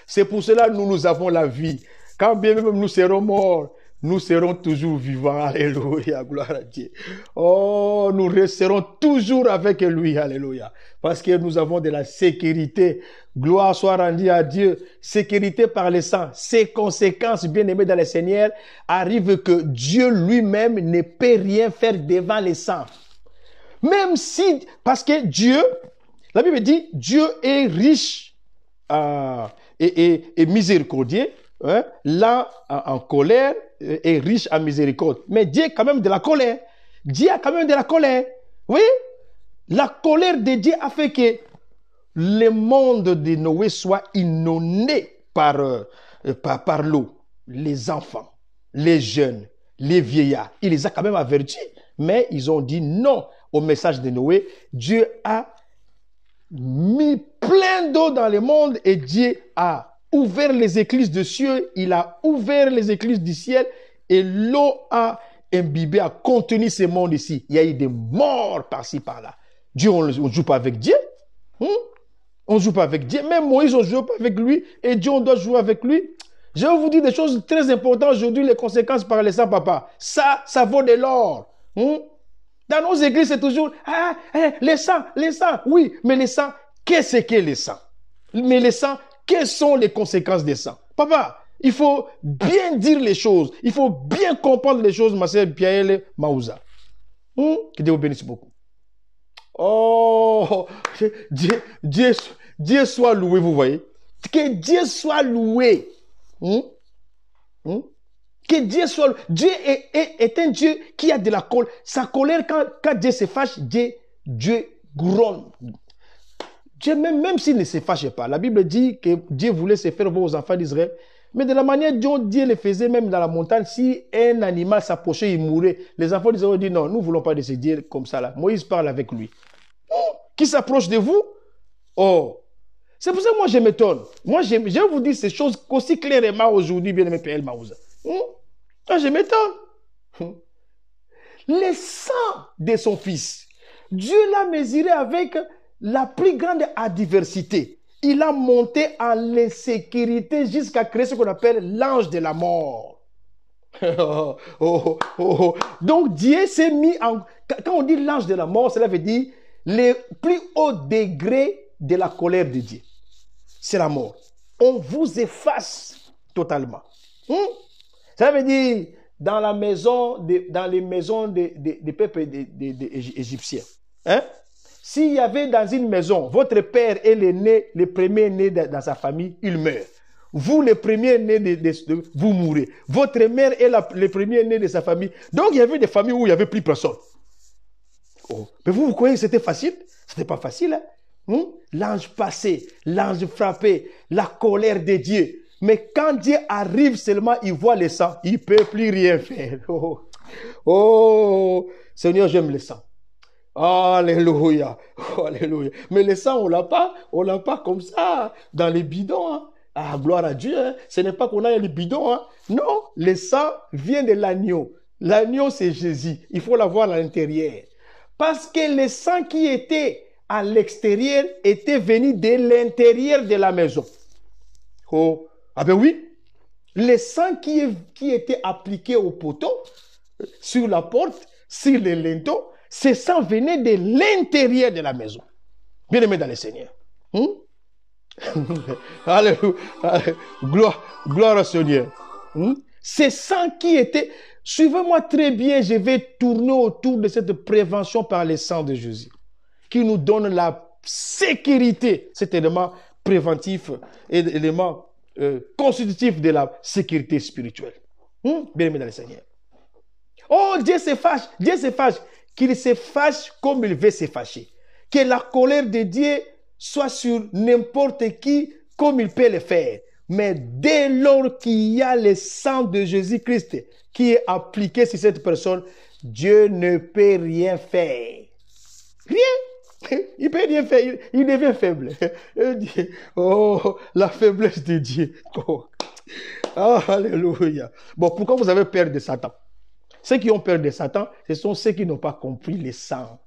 C'est pour cela que nous avons la vie. Quand bien même nous serons morts, nous serons toujours vivants. Alléluia, gloire à Dieu. Oh, nous resterons toujours avec lui. Alléluia. Parce que nous avons de la sécurité. Gloire soit rendue à Dieu. Sécurité par le sang. Ces conséquences, bien aimées dans le Seigneur, arrivent que Dieu lui-même ne peut rien faire devant le sang. Même si, parce que Dieu, la Bible dit, Dieu est riche et miséricordieux, là en colère et riche en miséricorde. Mais Dieu a quand même de la colère. Dieu a quand même de la colère. Oui, la colère de Dieu a fait que le monde de Noé soit inondé par l'eau. Les enfants, les jeunes, les vieillards, il les a quand même avertis, mais ils ont dit non au message de Noé. Dieu a mis plein d'eau dans le monde et Dieu a ouvert les écluses du ciel, il a ouvert les écluses du ciel et l'eau a imbibé, a contenu ce monde ici. Il y a eu des morts par-ci, par-là. Dieu, on ne joue pas avec Dieu. On ne joue pas avec Dieu. Même Moïse, on ne joue pas avec lui. Et Dieu, on doit jouer avec lui. Je vais vous dire des choses très importantes aujourd'hui, les conséquences par les sangs, papa. Ça vaut de l'or. Dans nos églises, c'est toujours, les sangs, oui, mais les sangs, qu'est-ce que les sangs? Mais les sangs, quelles sont les conséquences des sangs? Papa, il faut bien dire les choses, il faut bien comprendre les choses, ma sœur Pierre Maouza. Que Dieu vous bénisse beaucoup. Oh, Dieu soit loué, vous voyez. Que Dieu soit loué. Que Dieu soit loué. Dieu est un Dieu qui a de la colère. Sa colère, quand Dieu se fâche, Dieu gronde. Dieu, même s'il ne se fâche pas, la Bible dit que Dieu voulait se faire voir aux enfants d'Israël. Mais de la manière dont Dieu le faisait, même dans la montagne, si un animal s'approchait, il mourait. Les enfants d'Israël ont dit non, nous ne voulons pas de ce Dieu comme ça là. Moïse parle avec lui. Qui s'approche de vous? Oh, c'est pour ça que moi je m'étonne. Moi je vous dis ces choses aussi clairement aujourd'hui, bien aimé Père Maouza. Je m'étonne. Le sang de son fils, Dieu l'a mesuré avec la plus grande adversité. Il a monté en l'insécurité jusqu'à créer ce qu'on appelle l'ange de la mort. Donc Dieu s'est mis en... Quand on dit l'ange de la mort, cela veut dire le plus haut degré de la colère de Dieu. C'est la mort. On vous efface totalement. Ça veut dire dans les maisons des peuples égyptiens. S'il y avait dans une maison, votre père est le premier né dans sa famille, il meurt. Vous, le premier né, vous mourrez. Votre mère est le premier né de sa famille. Donc, il y avait des familles où il n'y avait plus personne. Mais vous croyez que c'était facile? Ce n'était pas facile. L'ange passait, l'ange frappait, la colère de Dieu. Mais quand Dieu arrive seulement, il voit le sang. Il ne peut plus rien faire. Oh, Seigneur, j'aime le sang. Alléluia. Alléluia. Mais le sang, on l'a pas comme ça dans les bidons. Gloire à Dieu. Ce n'est pas qu'on a les bidons. Non, le sang vient de l'agneau. L'agneau, c'est Jésus. Il faut l'avoir à l'intérieur. Parce que le sang qui était à l'extérieur était venu de l'intérieur de la maison. Oh, ben oui. Le sang qui était appliqué au poteau, sur la porte, sur les linteaux, ce sang venait de l'intérieur de la maison. Bien aimé dans le Seigneur. Alléluia. Gloire au Seigneur. Ce sang qui était... Suivez-moi très bien, je vais tourner autour de cette prévention par le sang de Jésus, qui nous donne la sécurité, cet élément préventif et l'élément constitutif de la sécurité spirituelle. Bien aimé dans le Seigneur. Oh, Dieu se fâche, qu'il se fâche comme il veut se fâcher. Que la colère de Dieu soit sur n'importe qui comme il peut le faire. Mais dès lors qu'il y a le sang de Jésus-Christ qui est appliqué sur cette personne, Dieu ne peut rien faire. Rien. Il ne peut rien faire. Il devient faible. Oh, la faiblesse de Dieu. Oh. Alléluia. Bon, pourquoi vous avez peur de Satan? Ceux qui ont peur de Satan, ce sont ceux qui n'ont pas compris le sang.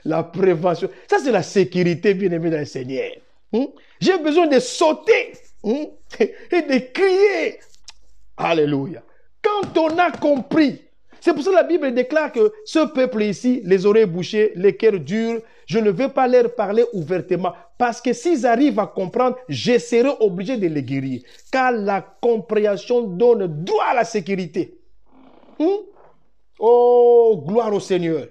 La prévention. Ça, c'est la sécurité, bien aimé dans le Seigneur. J'ai besoin de sauter et de crier. Alléluia. Quand on a compris, c'est pour ça que la Bible déclare que ce peuple ici, les oreilles bouchées, les cœurs durs, je ne vais pas leur parler ouvertement. Parce que s'ils arrivent à comprendre, je serai obligé de les guérir. Car la compréhension donne droit à la sécurité. Oh, gloire au Seigneur.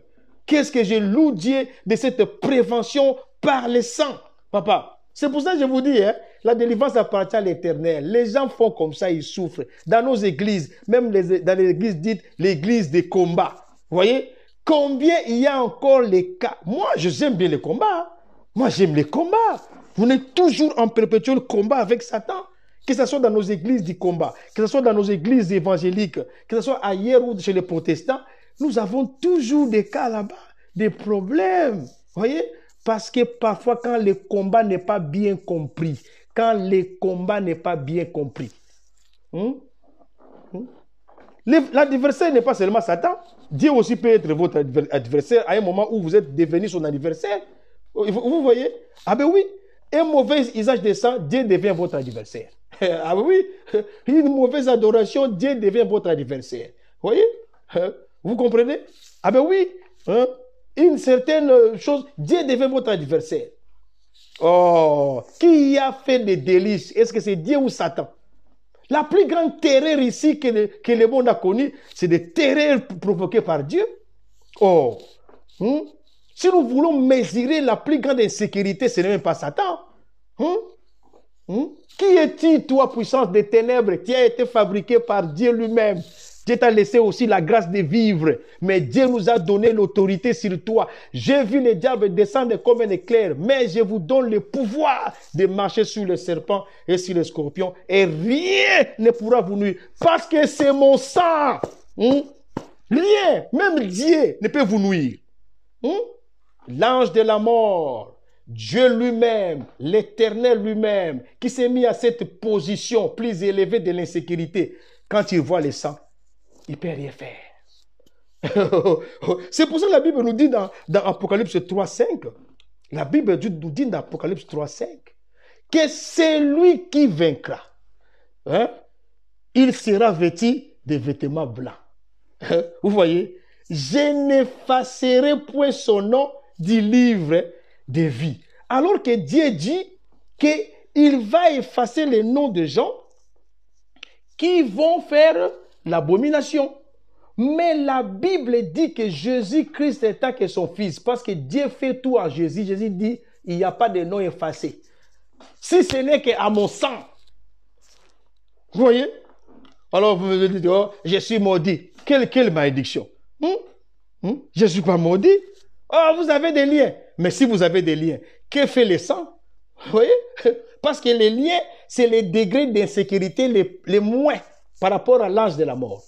Qu'est-ce que je loue Dieu de cette prévention par le sang, papa. C'est pour ça que je vous dis, la délivrance appartient à l'Éternel. Les gens font comme ça, ils souffrent. Dans nos églises, même dans les églises dites l'église des combats. Vous voyez, combien il y a encore les cas. Moi, j'aime bien les combats. Moi, j'aime les combats. On est toujours en perpétuel combat avec Satan. Que ce soit dans nos églises du combat, que ce soit dans nos églises évangéliques, que ce soit ailleurs ou chez les protestants, nous avons toujours des cas là-bas, des problèmes. Vous voyez? Parce que parfois, quand le combat n'est pas bien compris, l'adversaire n'est pas seulement Satan. Dieu aussi peut être votre adversaire à un moment où vous êtes devenu son adversaire. Vous voyez? Ah ben oui. Un mauvais usage de sang, Dieu devient votre adversaire. Ah ben oui. Une mauvaise adoration, Dieu devient votre adversaire. Vous voyez? Vous comprenez? Ah ben oui. Une certaine chose, Dieu devient votre adversaire. Oh, qui a fait des délices? Est-ce que c'est Dieu ou Satan? La plus grande terreur ici que le monde a connue, c'est des terreurs provoquées par Dieu. Oh, si nous voulons mesurer la plus grande insécurité, ce n'est même pas Satan. Qui es-tu, toi, puissance des ténèbres? Tu as été fabriqué par Dieu lui-même. Dieu t'a laissé aussi la grâce de vivre, mais Dieu nous a donné l'autorité sur toi. J'ai vu le diable descendre comme un éclair, mais je vous donne le pouvoir de marcher sur le serpent et sur le scorpion, et rien ne pourra vous nuire, parce que c'est mon sang. Rien, même Dieu ne peut vous nuire. L'ange de la mort, Dieu lui-même, l'Éternel lui-même, qui s'est mis à cette position plus élevée de l'insécurité, quand il voit le sang, il ne peut rien faire. C'est pour ça que la Bible nous dit dans Apocalypse 3.5, la Bible nous dit dans Apocalypse 3.5, que c'est lui qui vaincra. Il sera vêtu de vêtements blancs. Vous voyez, je n'effacerai point son nom du livre de vie. Alors que Dieu dit qu'il va effacer les noms de gens qui vont faire l'abomination. Mais la Bible dit que Jésus-Christ est que son Fils, parce que Dieu fait tout en Jésus. Jésus dit, il n'y a pas de nom effacé. Si ce n'est qu'à mon sang. Vous voyez? Alors vous me dites, oh, je suis maudit. Quelle malédiction? Je ne suis pas maudit. Oh, vous avez des liens. Mais si vous avez des liens, que fait le sang? Vous voyez? Parce que les liens, c'est les degrés d'insécurité les moins par rapport à l'âge de la mort.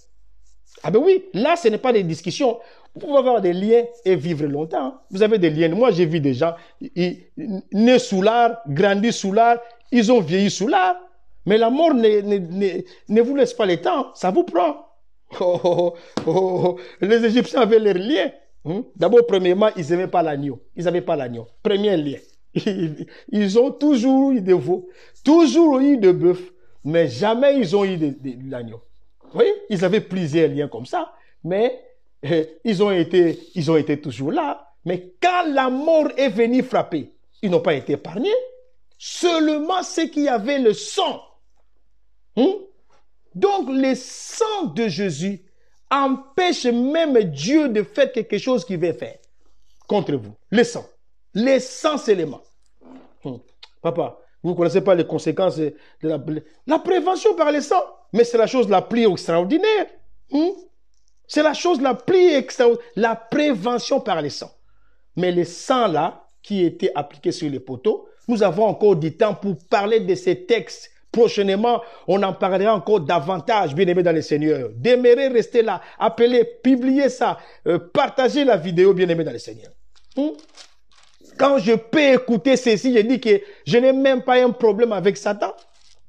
Ah ben oui, là, ce n'est pas des discussions. Vous pouvez avoir des liens et vivre longtemps. Vous avez des liens. Moi, j'ai vu des gens nés sous l'art, grandis sous l'art, ils ont vieilli sous l'art. Mais la mort ne vous laisse pas le temps, ça vous prend. Les Égyptiens avaient leurs liens. D'abord, premièrement, ils n'aimaient pas l'agneau. Ils n'avaient pas l'agneau. Premier lien. Ils ont toujours eu des veaux, toujours eu de bœuf, mais jamais ils ont eu de l'agneau. Vous voyez, ils avaient plusieurs liens comme ça, mais ils ont été toujours là. Mais quand la mort est venue frapper, ils n'ont pas été épargnés. Seulement ceux qui avaient le sang. Donc, le sang de Jésus empêche même Dieu de faire quelque chose qu'il veut faire contre vous. Le sang. Le sang seulement. Papa, vous ne connaissez pas les conséquences de la prévention par le sang, mais c'est la chose la plus extraordinaire. C'est la chose la plus extraordinaire, la prévention par le sang. Mais le sang là, qui était appliqué sur les poteaux, nous avons encore du temps pour parler de ces textes. Prochainement, on en parlera encore davantage, bien aimé dans le Seigneur. Demeurez, restez là, appelez, publiez ça, partagez la vidéo, bien aimé dans le Seigneur. Quand je peux écouter ceci, je dis que je n'ai même pas un problème avec Satan.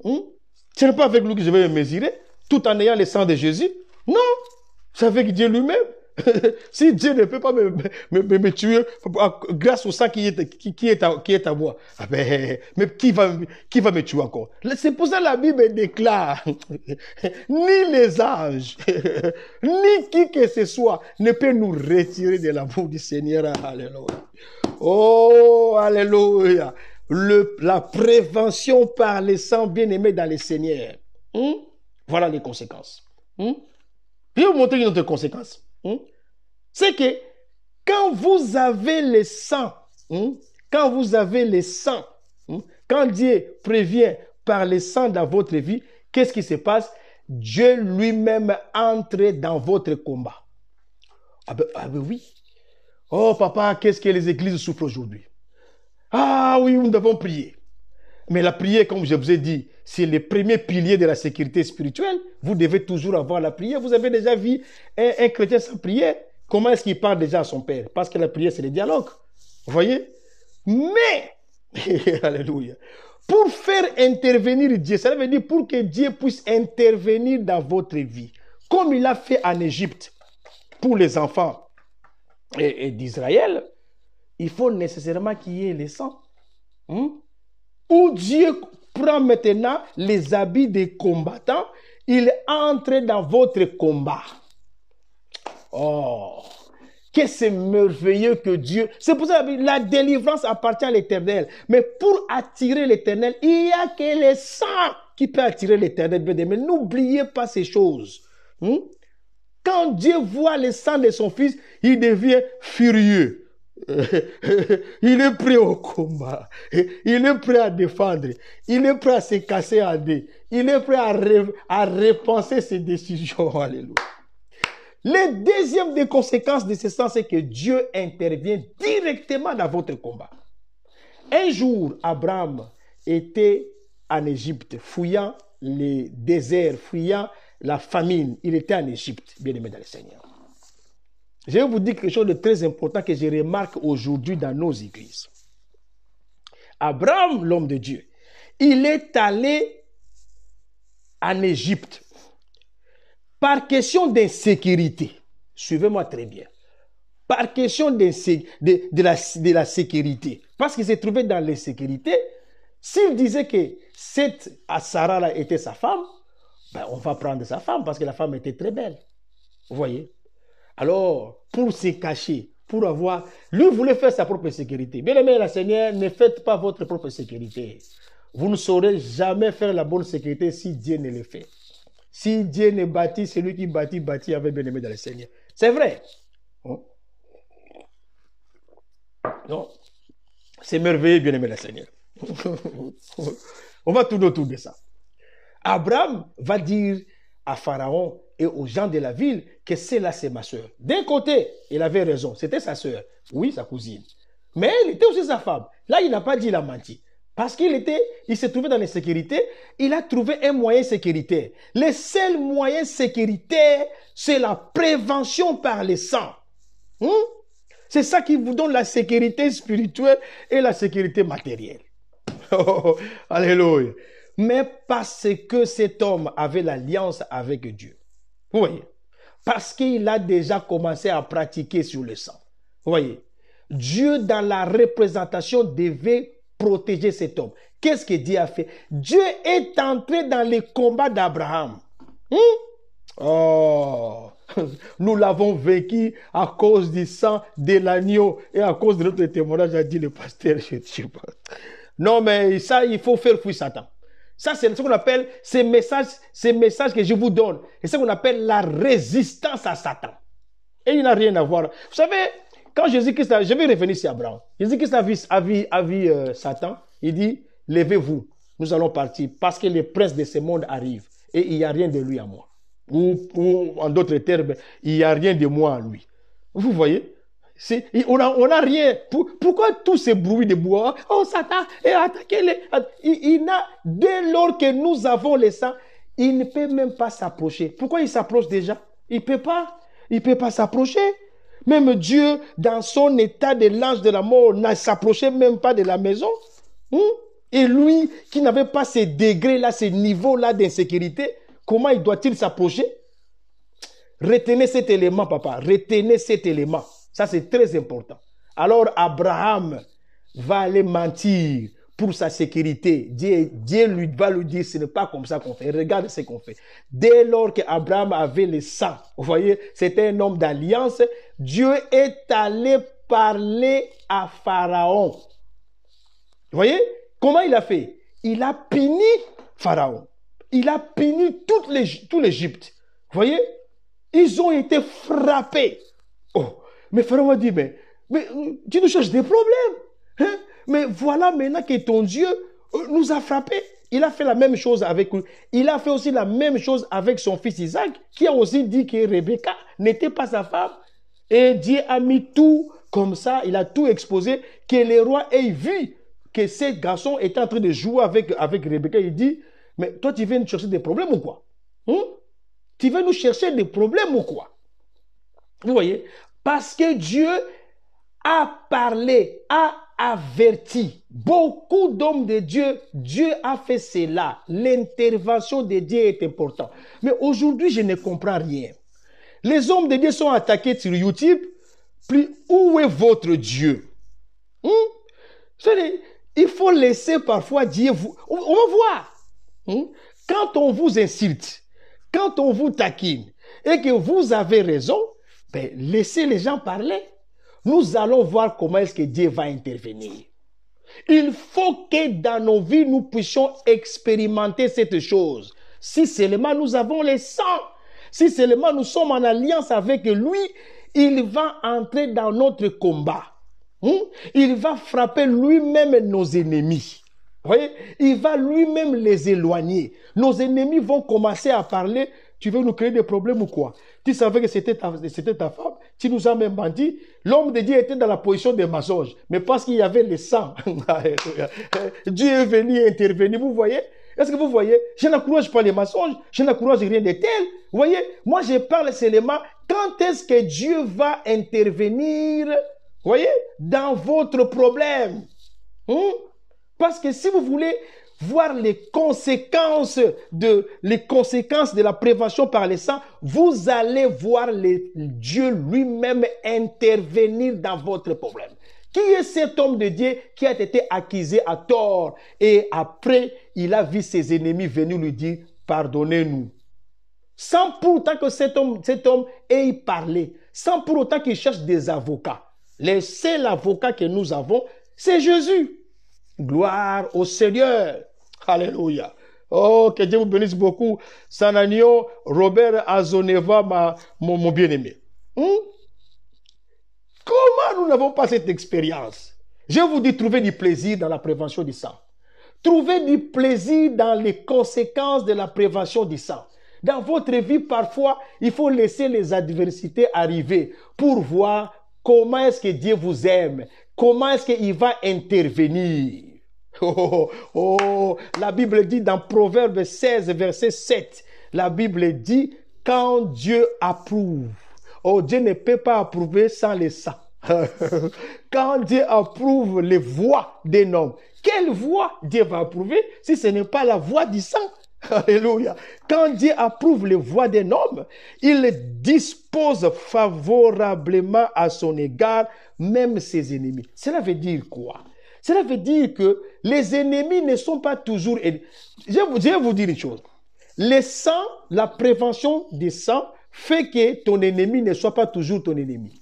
Ce n'est pas avec lui que je vais me mesurer, tout en ayant le sang de Jésus. Non, c'est avec Dieu lui-même. Si Dieu ne peut pas me tuer grâce au sang qui est à moi, ah ben, mais qui va me tuer encore? C'est pour ça que la Bible déclare ni les anges, ni qui que ce soit ne peut nous retirer de l'amour du Seigneur. Alléluia. Oh, alléluia. La prévention par le sang bien-aimé dans le Seigneur. Voilà les conséquences. Je vais vous montrer une autre conséquence. C'est que quand vous avez le sang, quand Dieu prévient par le sang dans votre vie, qu'est-ce qui se passe? Dieu lui-même entre dans votre combat. Ah ben oui. Oh papa, qu'est-ce que les églises souffrent aujourd'hui? Ah oui, nous devons prier. Mais la prière, comme je vous ai dit, c'est le premier pilier de la sécurité spirituelle. Vous devez toujours avoir la prière. Vous avez déjà vu un chrétien sans prière. Comment est-ce qu'il parle déjà à son Père? Parce que la prière, c'est le dialogue. Vous voyez? Mais, alléluia, pour faire intervenir Dieu, ça veut dire pour que Dieu puisse intervenir dans votre vie, comme il a fait en Égypte pour les enfants d'Israël, il faut nécessairement qu'il y ait le sang. Où Dieu prend maintenant les habits des combattants, il entre dans votre combat. Oh, que c'est merveilleux que Dieu... C'est pour ça que la délivrance appartient à l'Éternel. Mais pour attirer l'Éternel, il n'y a que le sang qui peut attirer l'Éternel. Mais n'oubliez pas ces choses. Quand Dieu voit le sang de son fils, il devient furieux. Il est prêt au combat. Il est prêt à défendre. Il est prêt à se casser en deux. Il est prêt à repenser ses décisions. Alléluia. La deuxième des conséquences de ce sang, c'est que Dieu intervient directement dans votre combat. Un jour, Abraham était en Égypte, fouillant les déserts, fouillant la famine. Il était en Égypte, bien aimé dans le Seigneur. Je vais vous dire quelque chose de très important que je remarque aujourd'hui dans nos églises. Abraham, l'homme de Dieu, il est allé en Égypte par question d'insécurité. Suivez-moi très bien. Par question de la sécurité. Parce qu'il s'est trouvé dans l'insécurité. S'il disait que cette Sarah-là était sa femme, ben on va prendre sa femme parce que la femme était très belle. Vous voyez? Alors, pour se cacher, pour avoir... Lui voulait faire sa propre sécurité. Bien aimé, la Seigneur, ne faites pas votre propre sécurité. Vous ne saurez jamais faire la bonne sécurité si Dieu ne le fait. Si Dieu ne bâtit, celui qui bâtit, bâtit avec bien aimé dans le Seigneur. C'est vrai. Non. C'est merveilleux, bien aimé dans le Seigneur. On va tourner autour de ça. Abraham va dire à Pharaon et aux gens de la ville que celle-là, c'est ma soeur. D'un côté, il avait raison. C'était sa soeur. Oui, sa cousine. Mais elle était aussi sa femme. Là, il n'a pas dit il a menti. Parce il s'est trouvé dans l'insécurité, il a trouvé un moyen sécuritaire. Le seul moyen sécuritaire, c'est la prévention par le sang. C'est ça qui vous donne la sécurité spirituelle et la sécurité matérielle. Oh, alléluia. Mais parce que cet homme avait l'alliance avec Dieu. Vous voyez? Parce qu'il a déjà commencé à pratiquer sur le sang. Vous voyez? Dieu, dans la représentation, devait protéger cet homme. Qu'est-ce que Dieu a fait? Dieu est entré dans les combats d'Abraham. Oh, nous l'avons vécu à cause du sang de l'agneau et à cause de notre témoignage, a dit le pasteur. Je ne sais pas. Non, mais ça, il faut faire fuir Satan. Ça, c'est ce qu'on appelle ces messages que je vous donne. C'est ce qu'on appelle la résistance à Satan. Et il n'a rien à voir. Vous savez, quand Jésus-Christ, je vais revenir sur Abraham. Jésus-Christ a vu Satan. Il dit, levez-vous, nous allons partir parce que le prince de ce monde arrive et il n'y a rien de lui à moi. Ou en d'autres termes, il n'y a rien de moi à lui. Vous voyez? On a rien. Pourquoi tous ces bruits de bois? Oh, Satan, et attaquez-les. Dès lors que nous avons le sang, il ne peut même pas s'approcher. Pourquoi il s'approche déjà? Il peut pas s'approcher. Même Dieu, dans son état de l'ange de la mort, ne s'approchait même pas de la maison. Et lui, qui n'avait pas ces degrés-là, ces niveaux-là d'insécurité, comment il doit-il s'approcher? Retenez cet élément, papa. Retenez cet élément. Ça, c'est très important. Alors, Abraham va aller mentir pour sa sécurité. Dieu lui va lui dire, ce n'est pas comme ça qu'on fait. Regarde ce qu'on fait. Dès lors qu'Abraham avait le sang, vous voyez, c'était un homme d'alliance, Dieu est allé parler à Pharaon. Vous voyez, comment il a fait? Il a puni Pharaon. Il a puni tout l'Égypte. Vous voyez, ils ont été frappés. Oh, mais Pharaon a dit, mais tu nous cherches des problèmes. Hein? Mais voilà maintenant que ton Dieu nous a frappés. Il a fait la même chose avec lui. Il a fait aussi la même chose avec son fils Isaac, qui a aussi dit que Rebecca n'était pas sa femme. Et Dieu a mis tout comme ça, il a tout exposé, que les rois aient vu que ces garçons étaient en train de jouer avec Rebecca. Il dit, mais toi, tu viens nous chercher des problèmes ou quoi? Tu viens nous chercher des problèmes ou quoi? Vous voyez? Parce que Dieu a parlé, a averti beaucoup d'hommes de Dieu. Dieu a fait cela. L'intervention de Dieu est importante. Mais aujourd'hui, je ne comprends rien. Les hommes de Dieu sont attaqués sur YouTube. Puis, où est votre Dieu? Il faut laisser parfois Dieu vous... On va voir. Quand on vous insulte, quand on vous taquine, et que vous avez raison, ben, laissez les gens parler. Nous allons voir comment est-ce que Dieu va intervenir. Il faut que dans nos vies, nous puissions expérimenter cette chose. Si seulement nous avons le sang, si seulement nous sommes en alliance avec lui, il va entrer dans notre combat. Il va frapper lui-même nos ennemis. Vous voyez? Il va lui-même les éloigner. Nos ennemis vont commencer à parler. Tu veux nous créer des problèmes ou quoi? Tu savais que c'était ta femme. Tu nous as même menti. L'homme de Dieu était dans la position des mensonges. Mais parce qu'il y avait le sang, Dieu est venu intervenir. Vous voyez? Est-ce que vous voyez? Je n'encourage pas les mensonges. Je n'encourage rien de tel. Vous voyez? Moi, je parle seulement quand est-ce que Dieu va intervenir, vous voyez, dans votre problème. Parce que si vous voulez voir les conséquences de la prévention par le sang, vous allez voir Dieu lui-même intervenir dans votre problème. Qui est cet homme de Dieu qui a été accusé à tort et après, il a vu ses ennemis venir lui dire, pardonnez-nous. Sans pour autant que cet homme ait parlé, sans pour autant qu'il cherche des avocats. Le seul avocat que nous avons, c'est Jésus. Gloire au Seigneur. Alléluia. Oh, que Dieu vous bénisse beaucoup. Sananio, Robert Azoneva, mon bien-aimé. Comment nous n'avons pas cette expérience? Je vous dis, trouvez du plaisir dans la prévention du sang. Trouvez du plaisir dans les conséquences de la prévention du sang. Dans votre vie, parfois, il faut laisser les adversités arriver pour voir comment est-ce que Dieu vous aime, comment est-ce qu'il va intervenir. La Bible dit dans Proverbe 16, verset 7, la Bible dit, quand Dieu approuve, Dieu ne peut pas approuver sans le sang. Quand Dieu approuve les voies d'un homme, quelle voie Dieu va approuver si ce n'est pas la voie du sang? Alléluia. Quand Dieu approuve les voies d'un homme, il dispose favorablement à son égard même ses ennemis. Cela veut dire quoi? Cela veut dire que les ennemis ne sont pas toujours... Je vais vous dire une chose. Le sang, la prévention du sang fait que ton ennemi ne soit pas toujours ton ennemi.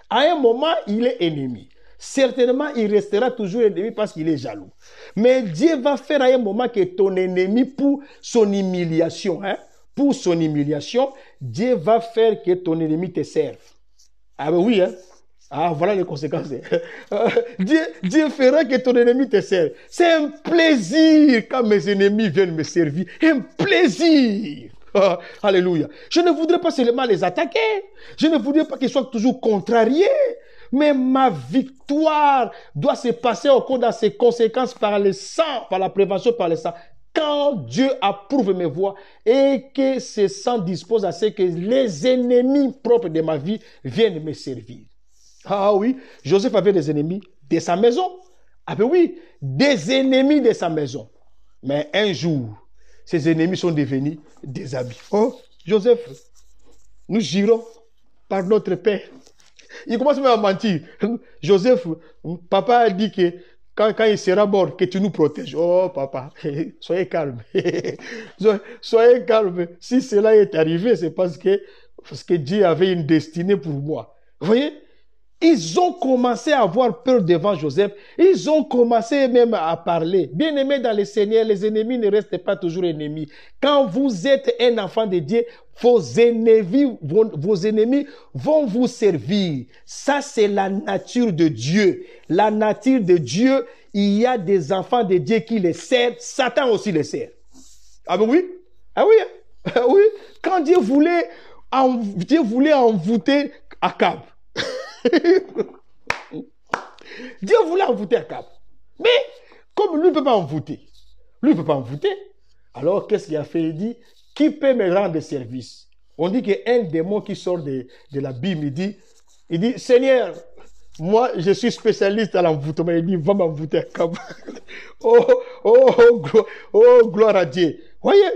À un moment, il est ennemi. Certainement, il restera toujours ennemi parce qu'il est jaloux. Mais Dieu va faire à un moment que ton ennemi, pour son humiliation, Dieu va faire que ton ennemi te serve. Ah ben oui, voilà les conséquences. Dieu fera que ton ennemi te serve. C'est un plaisir quand mes ennemis viennent me servir. Un plaisir. Alléluia. Je ne voudrais pas seulement les attaquer. Je ne voudrais pas qu'ils soient toujours contrariés. Mais ma victoire doit se passer au cours de ses conséquences par le sang, par la prévention par le sang. Quand Dieu approuve mes voies et que ce sang dispose à ce que les ennemis propres de ma vie viennent me servir. Ah oui, Joseph avait des ennemis de sa maison. Ah ben oui, des ennemis de sa maison. Mais un jour, ces ennemis sont devenus des amis. Oh, Joseph, nous jurons par notre Père. Il commence même à mentir. Joseph, papa a dit que quand il sera mort, que tu nous protèges. Oh, papa, soyez calme. Soyez calme. Si cela est arrivé, c'est parce que Dieu avait une destinée pour moi. Vous voyez? Ils ont commencé à avoir peur devant Joseph. Ils ont commencé même à parler. Bien-aimés dans le Seigneur, les ennemis ne restent pas toujours ennemis. Quand vous êtes un enfant de Dieu, vos ennemis vont vous servir. Ça, c'est la nature de Dieu. La nature de Dieu, il y a des enfants de Dieu qui les servent. Satan aussi les sert. Ah ben oui? Ah oui? Ah oui? Quand Dieu voulait envoûter Akab. Dieu voulait envoûter Akab. Mais comme lui ne peut pas envoûter, alors qu'est-ce qu'il a fait? Il dit, qui peut me rendre service? On dit qu'un démon qui sort de la Bible, il dit, Seigneur, moi, je suis spécialiste à l'envoûtement. Il dit, va m'envoûter. Gloire à Dieu. Voyez,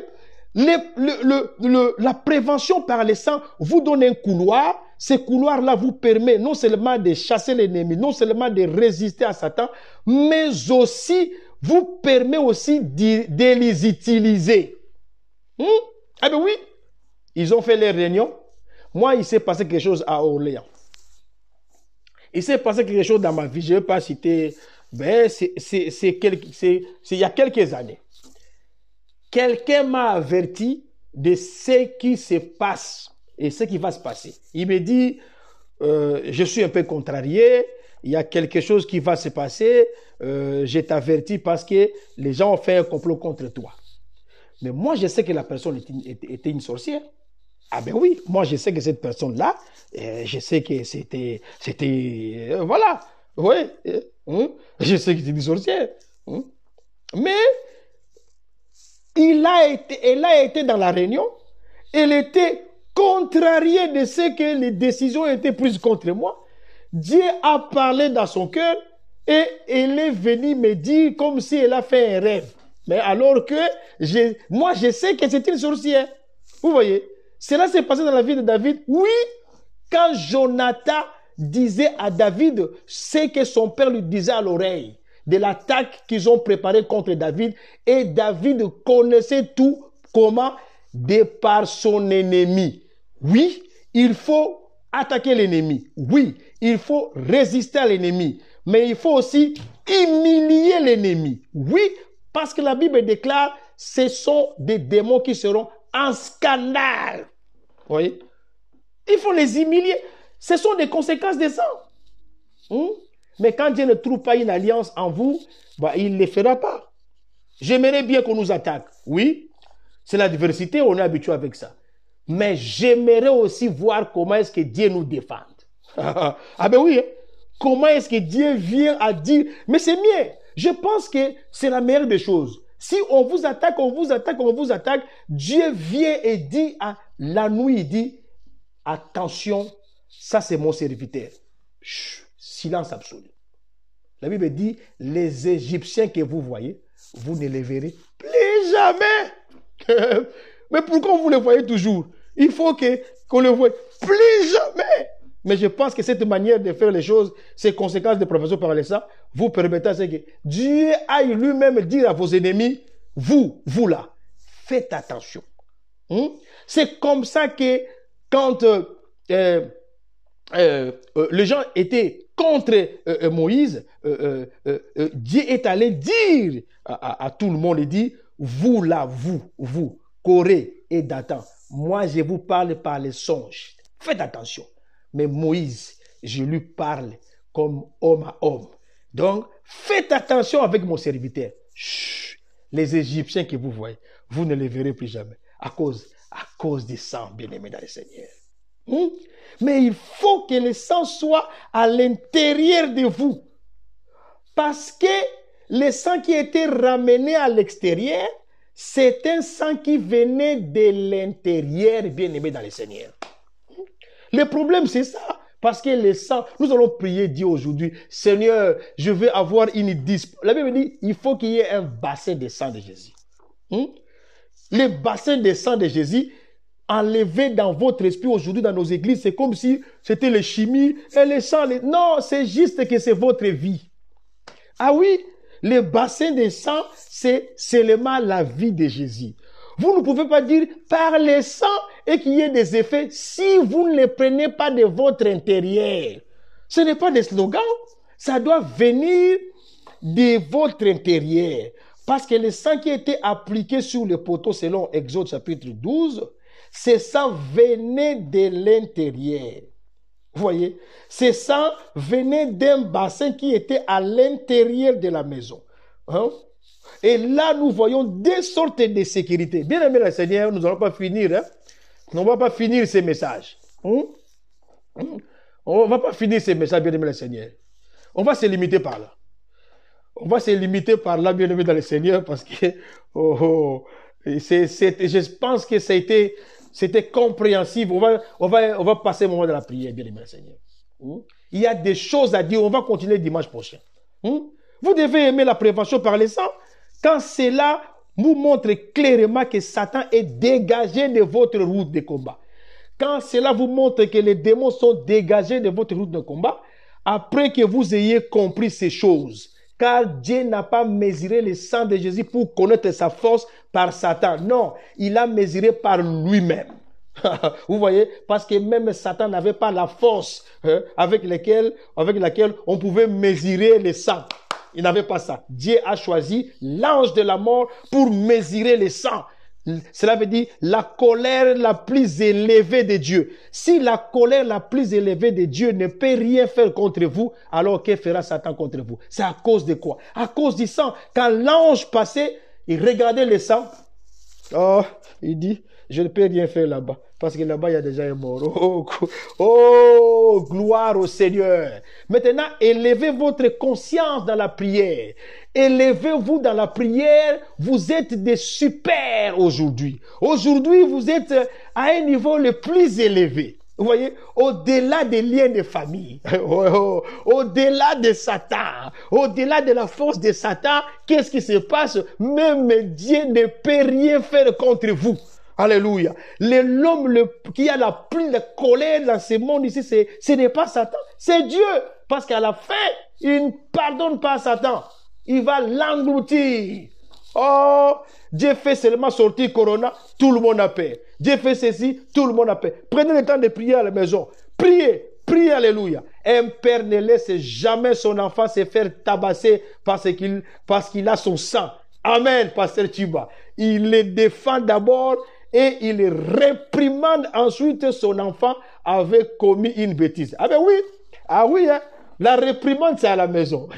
la prévention par les sangs vous donne un couloir. Ce couloir-là vous permet non seulement de chasser l'ennemi, non seulement de résister à Satan, mais aussi vous permet aussi de les utiliser. Ah ben oui, ils ont fait les réunions. Moi, il s'est passé quelque chose à Orléans. Il s'est passé quelque chose dans ma vie, je ne vais pas citer, ben, il y a quelques années. Quelqu'un m'a averti de ce qui se passe et ce qui va se passer. Il me dit, je suis un peu contrarié, il y a quelque chose qui va se passer, je t'avertis parce que les gens ont fait un complot contre toi. Mais moi, je sais que la personne était une sorcière. Ah ben oui, moi je sais que cette personne-là, je sais que c'était, voilà, oui, je sais que c'était une sorcière. Mais elle a été dans la réunion, elle était contrariée de ce que les décisions étaient prises contre moi. Dieu a parlé dans son cœur et elle est venue me dire comme si elle a fait un rêve. Mais alors que moi je sais que c'est une sorcière. Vous voyez? Cela s'est passé dans la vie de David. Oui, quand Jonathan disait à David ce que son père lui disait à l'oreille de l'attaque qu'ils ont préparée contre David, et David connaissait tout comment de par son ennemi. Oui, il faut attaquer l'ennemi. Oui, il faut résister à l'ennemi. Mais il faut aussi humilier l'ennemi. Oui, parce que la Bible déclare ce sont des démons qui seront en scandale. Vous voyez? Il faut les humilier. Ce sont des conséquences des sang. Mais quand Dieu ne trouve pas une alliance en vous, il ne le fera pas. J'aimerais bien qu'on nous attaque. Oui, c'est la diversité, on est habitué avec ça. Mais j'aimerais aussi voir comment est-ce que Dieu nous défend. Ah ben oui, hein? Comment est-ce que Dieu vient à dire, mais c'est mieux. Je pense que c'est la meilleure des choses. Si on vous attaque, Dieu vient et dit à la nuit, il dit, attention, ça c'est mon serviteur. Chut, silence absolu. La Bible dit, les Égyptiens que vous voyez, vous ne les verrez plus jamais. Mais pourquoi vous les voyez toujours? Il faut qu'on le voie plus jamais. Mais je pense que cette manière de faire les choses, ces conséquences de profession par les sangs, vous permettent à ce que Dieu aille lui-même dire à vos ennemis, vous là, faites attention. C'est comme ça que quand les gens étaient contre Moïse, Dieu est allé dire à tout le monde, il dit, vous là, vous, Corée et Dathan, moi je vous parle par les songes. Faites attention. Mais Moïse, je lui parle comme homme à homme. Donc, faites attention avec mon serviteur. Chut, les Égyptiens que vous voyez, vous ne les verrez plus jamais. À cause du sang, bien-aimé dans le Seigneur. Mais il faut que le sang soit à l'intérieur de vous. Parce que le sang qui était ramené à l'extérieur, c'est un sang qui venait de l'intérieur, bien-aimé dans le Seigneur. Le problème, c'est ça. Parce que le sang, nous allons prier Dieu aujourd'hui. Seigneur, je veux avoir une discipline. La Bible dit, il faut qu'il y ait un bassin de sang de Jésus. Le bassin de sang de Jésus, enlevé dans votre esprit aujourd'hui dans nos églises, c'est comme si c'était les chimies et les sang. Non, c'est juste que c'est votre vie. Ah oui, le bassin de sang, c'est seulement la vie de Jésus. Vous ne pouvez pas dire par le sang et qu'il y ait des effets si vous ne les prenez pas de votre intérieur. Ce n'est pas des slogans. Ça doit venir de votre intérieur. Parce que le sang qui était appliqué sur le poteau selon Exode chapitre 12, ce sang venait de l'intérieur. Vous voyez? Ce sang venait d'un bassin qui était à l'intérieur de la maison. Et là, nous voyons deux sortes de sécurité. Bien aimé le Seigneur, nous n'allons pas finir. On ne va pas finir ces messages. On ne va pas finir ces messages, bien aimé le Seigneur. On va se limiter par là. On va se limiter par là, bien aimé dans le Seigneur, parce que je pense que c'était compréhensible. On va passer le moment de la prière, bien aimé dans le Seigneur. Il y a des choses à dire. On va continuer dimanche prochain. Vous devez aimer la prévention par les sangs. Quand cela vous montre clairement que Satan est dégagé de votre route de combat. Quand cela vous montre que les démons sont dégagés de votre route de combat, après que vous ayez compris ces choses, car Dieu n'a pas mesuré le sang de Jésus pour connaître sa force par Satan. Non, il a mesuré par lui-même. Vous voyez, parce que même Satan n'avait pas la force avec laquelle on pouvait mesurer le sang. Il n'avait pas ça. Dieu a choisi l'ange de la mort pour mesurer le sang. Cela veut dire la colère la plus élevée de Dieu. Si la colère la plus élevée de Dieu ne peut rien faire contre vous, alors que fera Satan contre vous? C'est à cause de quoi? À cause du sang. Quand l'ange passait, il regardait le sang. Oh, il dit, je ne peux rien faire là-bas. Parce que là-bas, il y a déjà un mort. Oh, gloire au Seigneur. Maintenant, élevez votre conscience dans la prière. Élevez-vous dans la prière. Vous êtes des super aujourd'hui. Aujourd'hui, vous êtes à un niveau le plus élevé. Vous voyez, au-delà des liens de famille, au-delà de Satan, au-delà de la force de Satan, qu'est-ce qui se passe? Même Dieu ne peut rien faire contre vous. Alléluia. L'homme qui a la plus de colère dans ce monde ici, ce n'est pas Satan, c'est Dieu. Parce qu'à la fin, il ne pardonne pas Satan. Il va l'engloutir. Oh, Dieu fait seulement sortir Corona, tout le monde a peur. Dieu fait ceci, tout le monde a peur. Prenez le temps de prier à la maison. Priez, priez, alléluia. Un père ne laisse jamais son enfant se faire tabasser parce qu'il a son sang. Amen, pasteur Tuba. Il le défend d'abord et il réprimande ensuite son enfant avait commis une bêtise. Ah ben oui, hein? La réprimande c'est à la maison.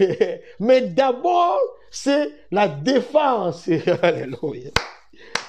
Mais d'abord, c'est la défense. Alléluia.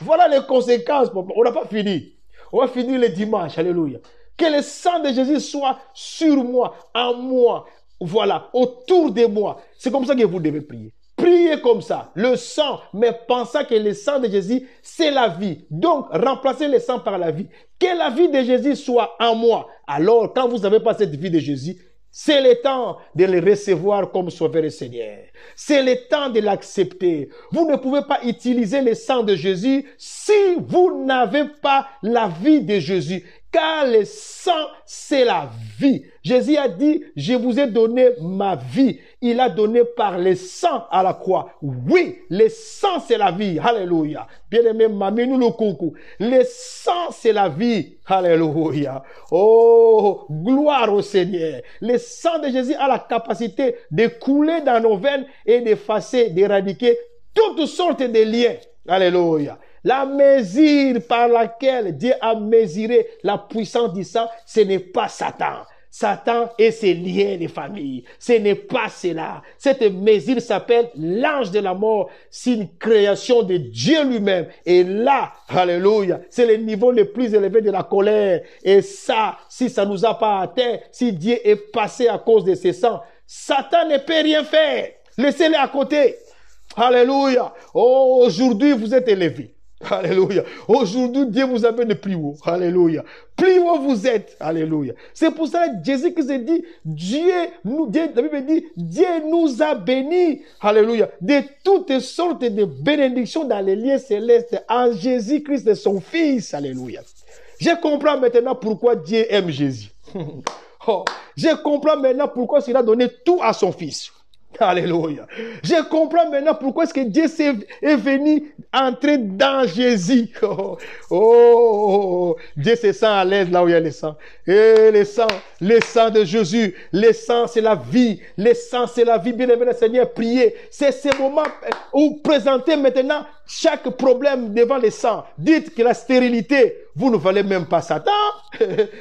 Voilà les conséquences. On n'a pas fini. On va finir le dimanche. Alléluia. Que le sang de Jésus soit sur moi, en moi. Voilà, autour de moi. C'est comme ça que vous devez prier. Priez comme ça, le sang, mais pensant que le sang de Jésus, c'est la vie. Donc, remplacez le sang par la vie. Que la vie de Jésus soit en moi. Alors, quand vous n'avez pas cette vie de Jésus, c'est le temps de le recevoir comme Sauveur et Seigneur. C'est le temps de l'accepter. Vous ne pouvez pas utiliser le sang de Jésus si vous n'avez pas la vie de Jésus. Car le sang, c'est la vie. Jésus a dit, je vous ai donné ma vie. Il a donné par le sang à la croix. Oui, le sang, c'est la vie. Alléluia. Bien-aimé, mamie-nous le coucou. Le sang, c'est la vie. Alléluia. Oh, gloire au Seigneur. Le sang de Jésus a la capacité de couler dans nos veines et d'effacer, d'éradiquer toutes sortes de liens. Alléluia. La mesure par laquelle Dieu a mesuré la puissance du sang, ce n'est pas Satan. Satan et ses liens de famille. Ce n'est pas cela. Cette mesure s'appelle l'ange de la mort. C'est une création de Dieu lui-même. Et là, alléluia, c'est le niveau le plus élevé de la colère. Et ça, si ça nous a pas atteint, si Dieu est passé à cause de ce sang, Satan ne peut rien faire. Laissez-le à côté. Alléluia. Oh, aujourd'hui, vous êtes élevés. Alléluia. Aujourd'hui, Dieu vous amène plus haut. Alléluia. Plus haut vous êtes. Alléluia. C'est pour ça que Jésus qui s'est dit, la Bible dit, Dieu nous a bénis. Alléluia. De toutes sortes de bénédictions dans les lieux célestes en Jésus-Christ, son Fils. Alléluia. Je comprends maintenant pourquoi Dieu aime Jésus. Oh, je comprends maintenant pourquoi il a donné tout à son Fils. Alléluia. Je comprends maintenant pourquoi est-ce que Dieu est venu entrer dans Jésus. Oh, Dieu se sent à l'aise là où il y a le sang. Et le sang de Jésus. Le sang, c'est la vie. Le sang, c'est la vie. Bien-aimé le Seigneur, priez. C'est ce moment où présentez maintenant chaque problème devant le sang. Dites que la stérilité, vous ne valez même pas Satan.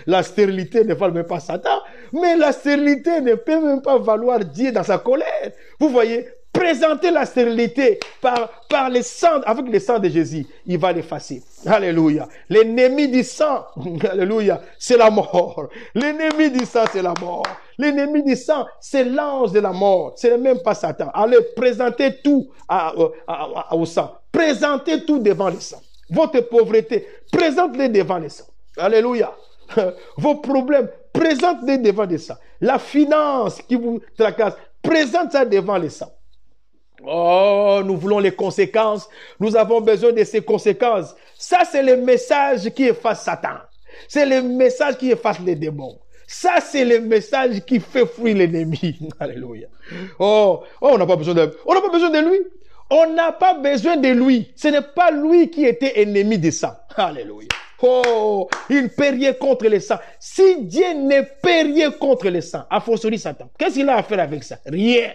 La stérilité ne vale même pas Satan. Mais la stérilité ne peut même pas valoir Dieu dans sa colère. Vous voyez, présentez la stérilité par le sang, avec le sang de Jésus. Il va l'effacer. Alléluia. L'ennemi du sang, alléluia, c'est la mort. L'ennemi du sang, c'est la mort. L'ennemi du sang, c'est l'ange de la mort. Ce n'est même pas Satan. Allez, présentez tout au sang. Présentez tout devant le sang. Votre pauvreté, présentez-les devant le sang. Alléluia. Vos problèmes, présentez-les devant le sang. La finance qui vous tracasse, présente ça devant le sang. Oh, nous voulons les conséquences. Nous avons besoin de ces conséquences. Ça, c'est le message qui efface Satan. C'est le message qui efface les démons. Ça, c'est le message qui fait fuir l'ennemi. Alléluia. On n'a pas besoin de lui. On n'a pas besoin de lui. Ce n'est pas lui qui était ennemi de ça. Alléluia. Oh, il ne peut rien contre le sang. Si Dieu ne peut rien contre le sang, à fortiori Satan, qu'est-ce qu'il a à faire avec ça? Rien.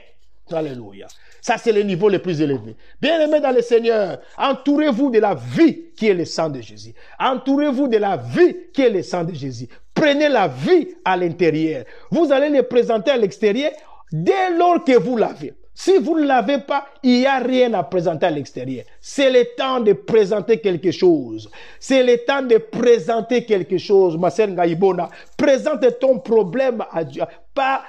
Alléluia. Ça, c'est le niveau le plus élevé. Bien-aimés dans le Seigneur, entourez-vous de la vie qui est le sang de Jésus. Entourez-vous de la vie qui est le sang de Jésus. Prenez la vie à l'intérieur. Vous allez le présenter à l'extérieur dès lors que vous l'avez. Si vous ne l'avez pas, il n'y a rien à présenter à l'extérieur. C'est le temps de présenter quelque chose. C'est le temps de présenter quelque chose. Ma sœur Ngaïbona, présente ton problème à Dieu. Pas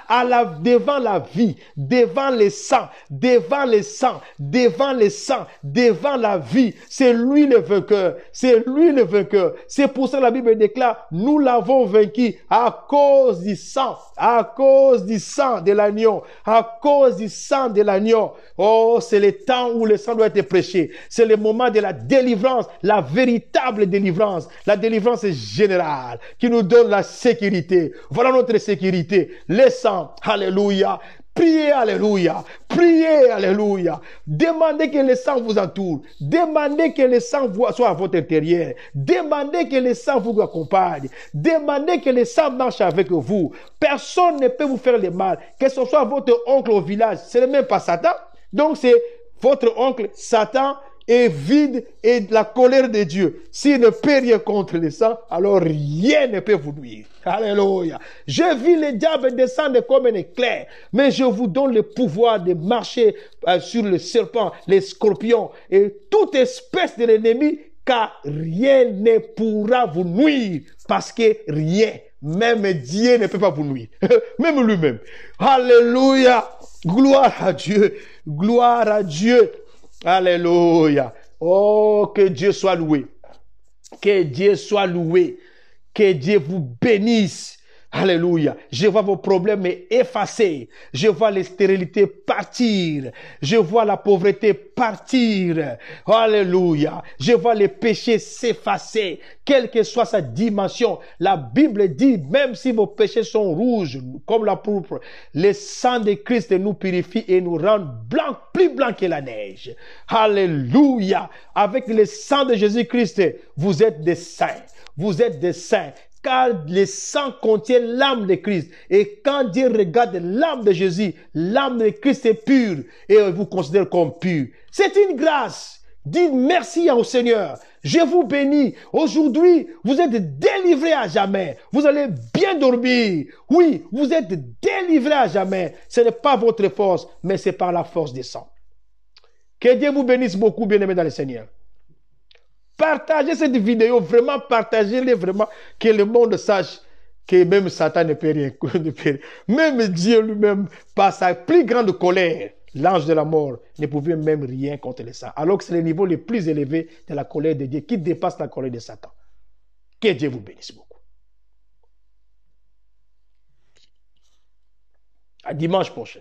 devant la vie, devant le sang, devant le sang, devant le sang, devant la vie. C'est lui le vainqueur. C'est lui le vainqueur. C'est pour ça que la Bible déclare, nous l'avons vaincu à cause du sang de l'agneau, à cause du sang de l'agneau. Oh, c'est le temps où le sang doit être prêché. C'est le moment de la délivrance, la véritable délivrance. La délivrance générale qui nous donne la sécurité. Voilà notre sécurité. Le sang, alléluia. Priez, alléluia. Priez, alléluia. Demandez que le sang vous entoure. Demandez que le sang soit à votre intérieur. Demandez que le sang vous accompagne. Demandez que le sang marche avec vous. Personne ne peut vous faire le mal. Que ce soit votre oncle au village, ce n'est même pas Satan. Donc c'est votre oncle Satan est vide et de la colère de Dieu. S'il ne peut rien contre le sang, alors rien ne peut vous nuire. Alléluia. Je vis le diable descendre comme un éclair, mais je vous donne le pouvoir de marcher sur le serpent, les scorpions et toute espèce de l'ennemi, car rien ne pourra vous nuire, parce que rien, même Dieu ne peut pas vous nuire, même lui-même. Alléluia. Gloire à Dieu. Gloire à Dieu. Alléluia. Oh, que Dieu soit loué. Que Dieu soit loué. Que Dieu vous bénisse. Alléluia. Je vois vos problèmes effacés. Je vois les stérilités partir. Je vois la pauvreté partir. Alléluia. Je vois les péchés s'effacer. Quelle que soit sa dimension. La Bible dit, même si vos péchés sont rouges, comme la pourpre, le sang de Christ nous purifie et nous rend blancs, plus blancs que la neige. Alléluia. Avec le sang de Jésus-Christ, vous êtes des saints. Vous êtes des saints. Car le sang contient l'âme de Christ. Et quand Dieu regarde l'âme de Jésus, l'âme de Christ est pure et vous considère comme pur. C'est une grâce. Dites merci au Seigneur. Je vous bénis. Aujourd'hui, vous êtes délivrés à jamais. Vous allez bien dormir. Oui, vous êtes délivrés à jamais. Ce n'est pas votre force, mais c'est par la force du sang. Que Dieu vous bénisse beaucoup, bien-aimés dans le Seigneur. Partagez cette vidéo, vraiment partagez-les vraiment, que le monde sache que même Satan ne peut rien. Même Dieu lui-même, par sa plus grande colère, l'ange de la mort, ne pouvait même rien contre le sang. Alors que c'est le niveau le plus élevé de la colère de Dieu qui dépasse la colère de Satan. Que Dieu vous bénisse beaucoup. À dimanche prochain.